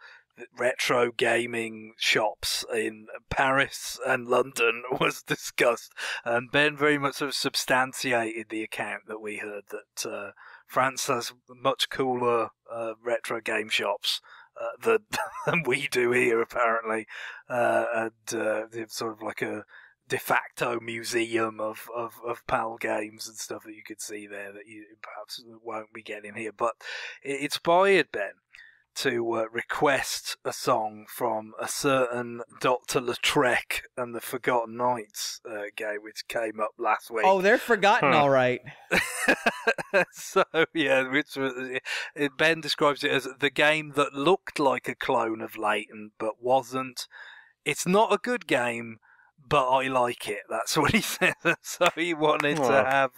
retro gaming shops in Paris and London was discussed, and Ben very much sort of substantiated the account that we heard that France has much cooler retro game shops than we do here, apparently, and sort of like a de facto museum of PAL games and stuff that you could see there that you perhaps won't be getting here. But it inspired Ben to request a song from a certain Dr. Lautrec and the Forgotten Knights game, which came up last week. Oh, they're forgotten, all right. So, yeah, which was, Ben describes it as the game that looked like a clone of Layton, but wasn't. It's not a good game, but I like it. That's what he said. So he wanted to have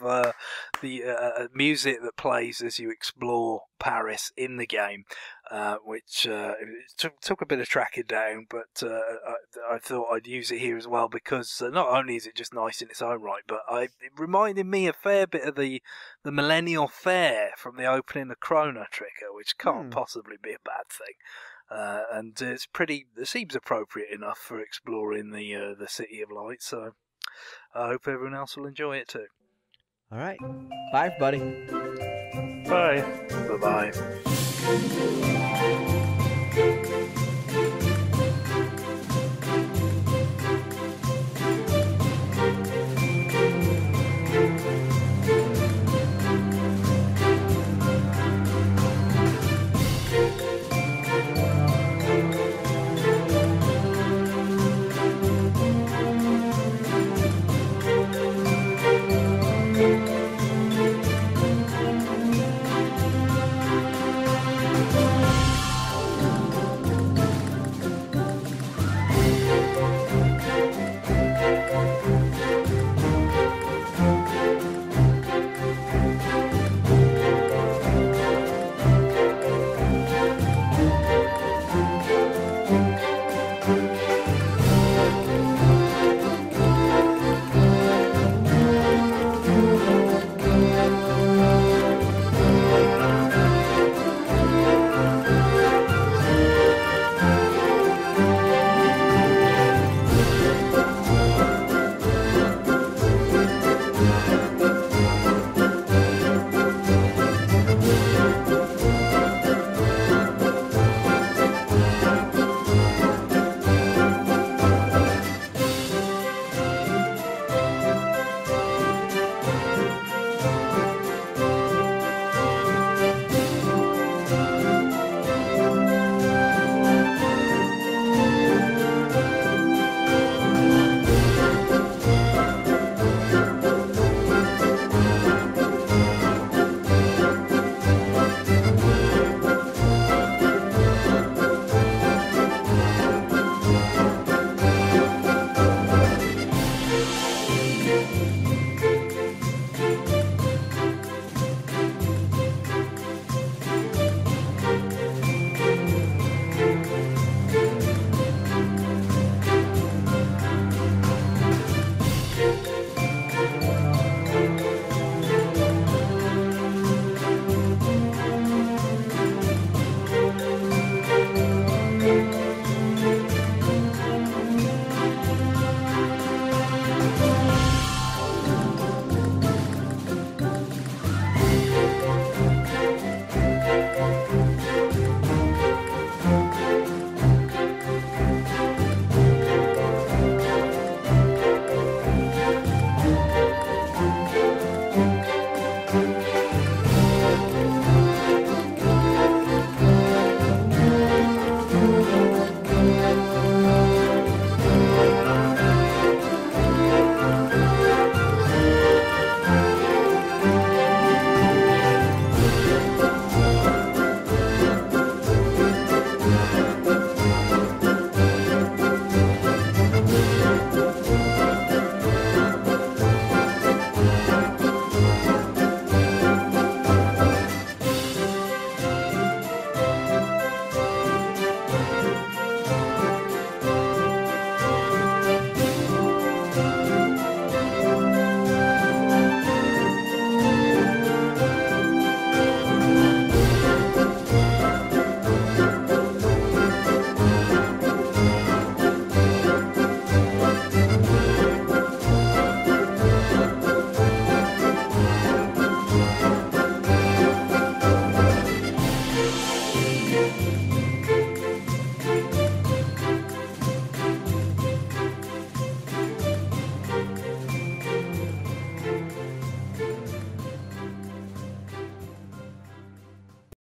the music that plays as you explore Paris in the game, which took a bit of tracking down, but I thought I'd use it here as well because not only is it just nice in its own right, but it reminded me a fair bit of the Millennial Fair from the opening of Chrono Trigger, which can't possibly be a bad thing. And it seems appropriate enough for exploring the City of Light, so I hope everyone else will enjoy it too. All right. Bye, everybody. Bye. Bye-bye.